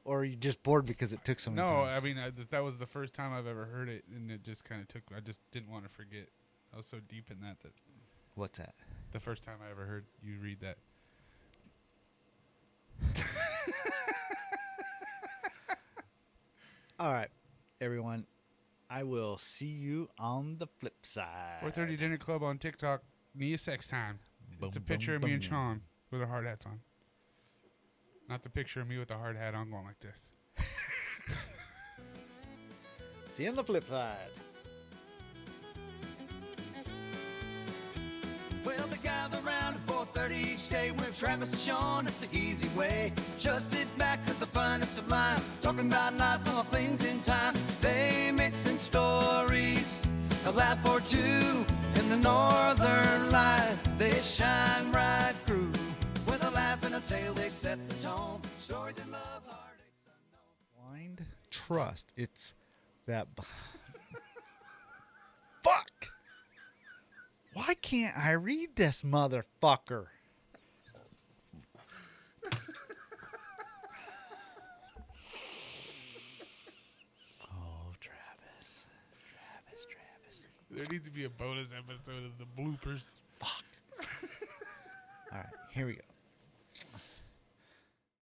Or are you just bored because it took so many No, times? I mean that was the first time I've ever heard it, and it just kind of took. I just didn't want to forget. I was so deep in that. What's that? the first time I ever heard you read that. All right, everyone. I will see you on the flip side. 4:30 Dinner Club on TikTok. Nia Sex Time. It's a picture of me and Sean with our hard hats on. Not the picture of me with the hard hat on going like this. See you on the flip side. Well, they gather around at 4:30 each day with Travis and Sean. It's the easy way. Just sit back, cause the fun is sublime. Talking about life and all things in time. They mixing stories, a laugh or two. In the northern light, they shine right through. With a laugh and a tale, they set the tone. Stories in love, heartaches unknown. Blind trust. It's that. Fuck! Why can't I read this motherfucker? Oh, Travis. There needs to be a bonus episode of the bloopers. Fuck. All right, here we go.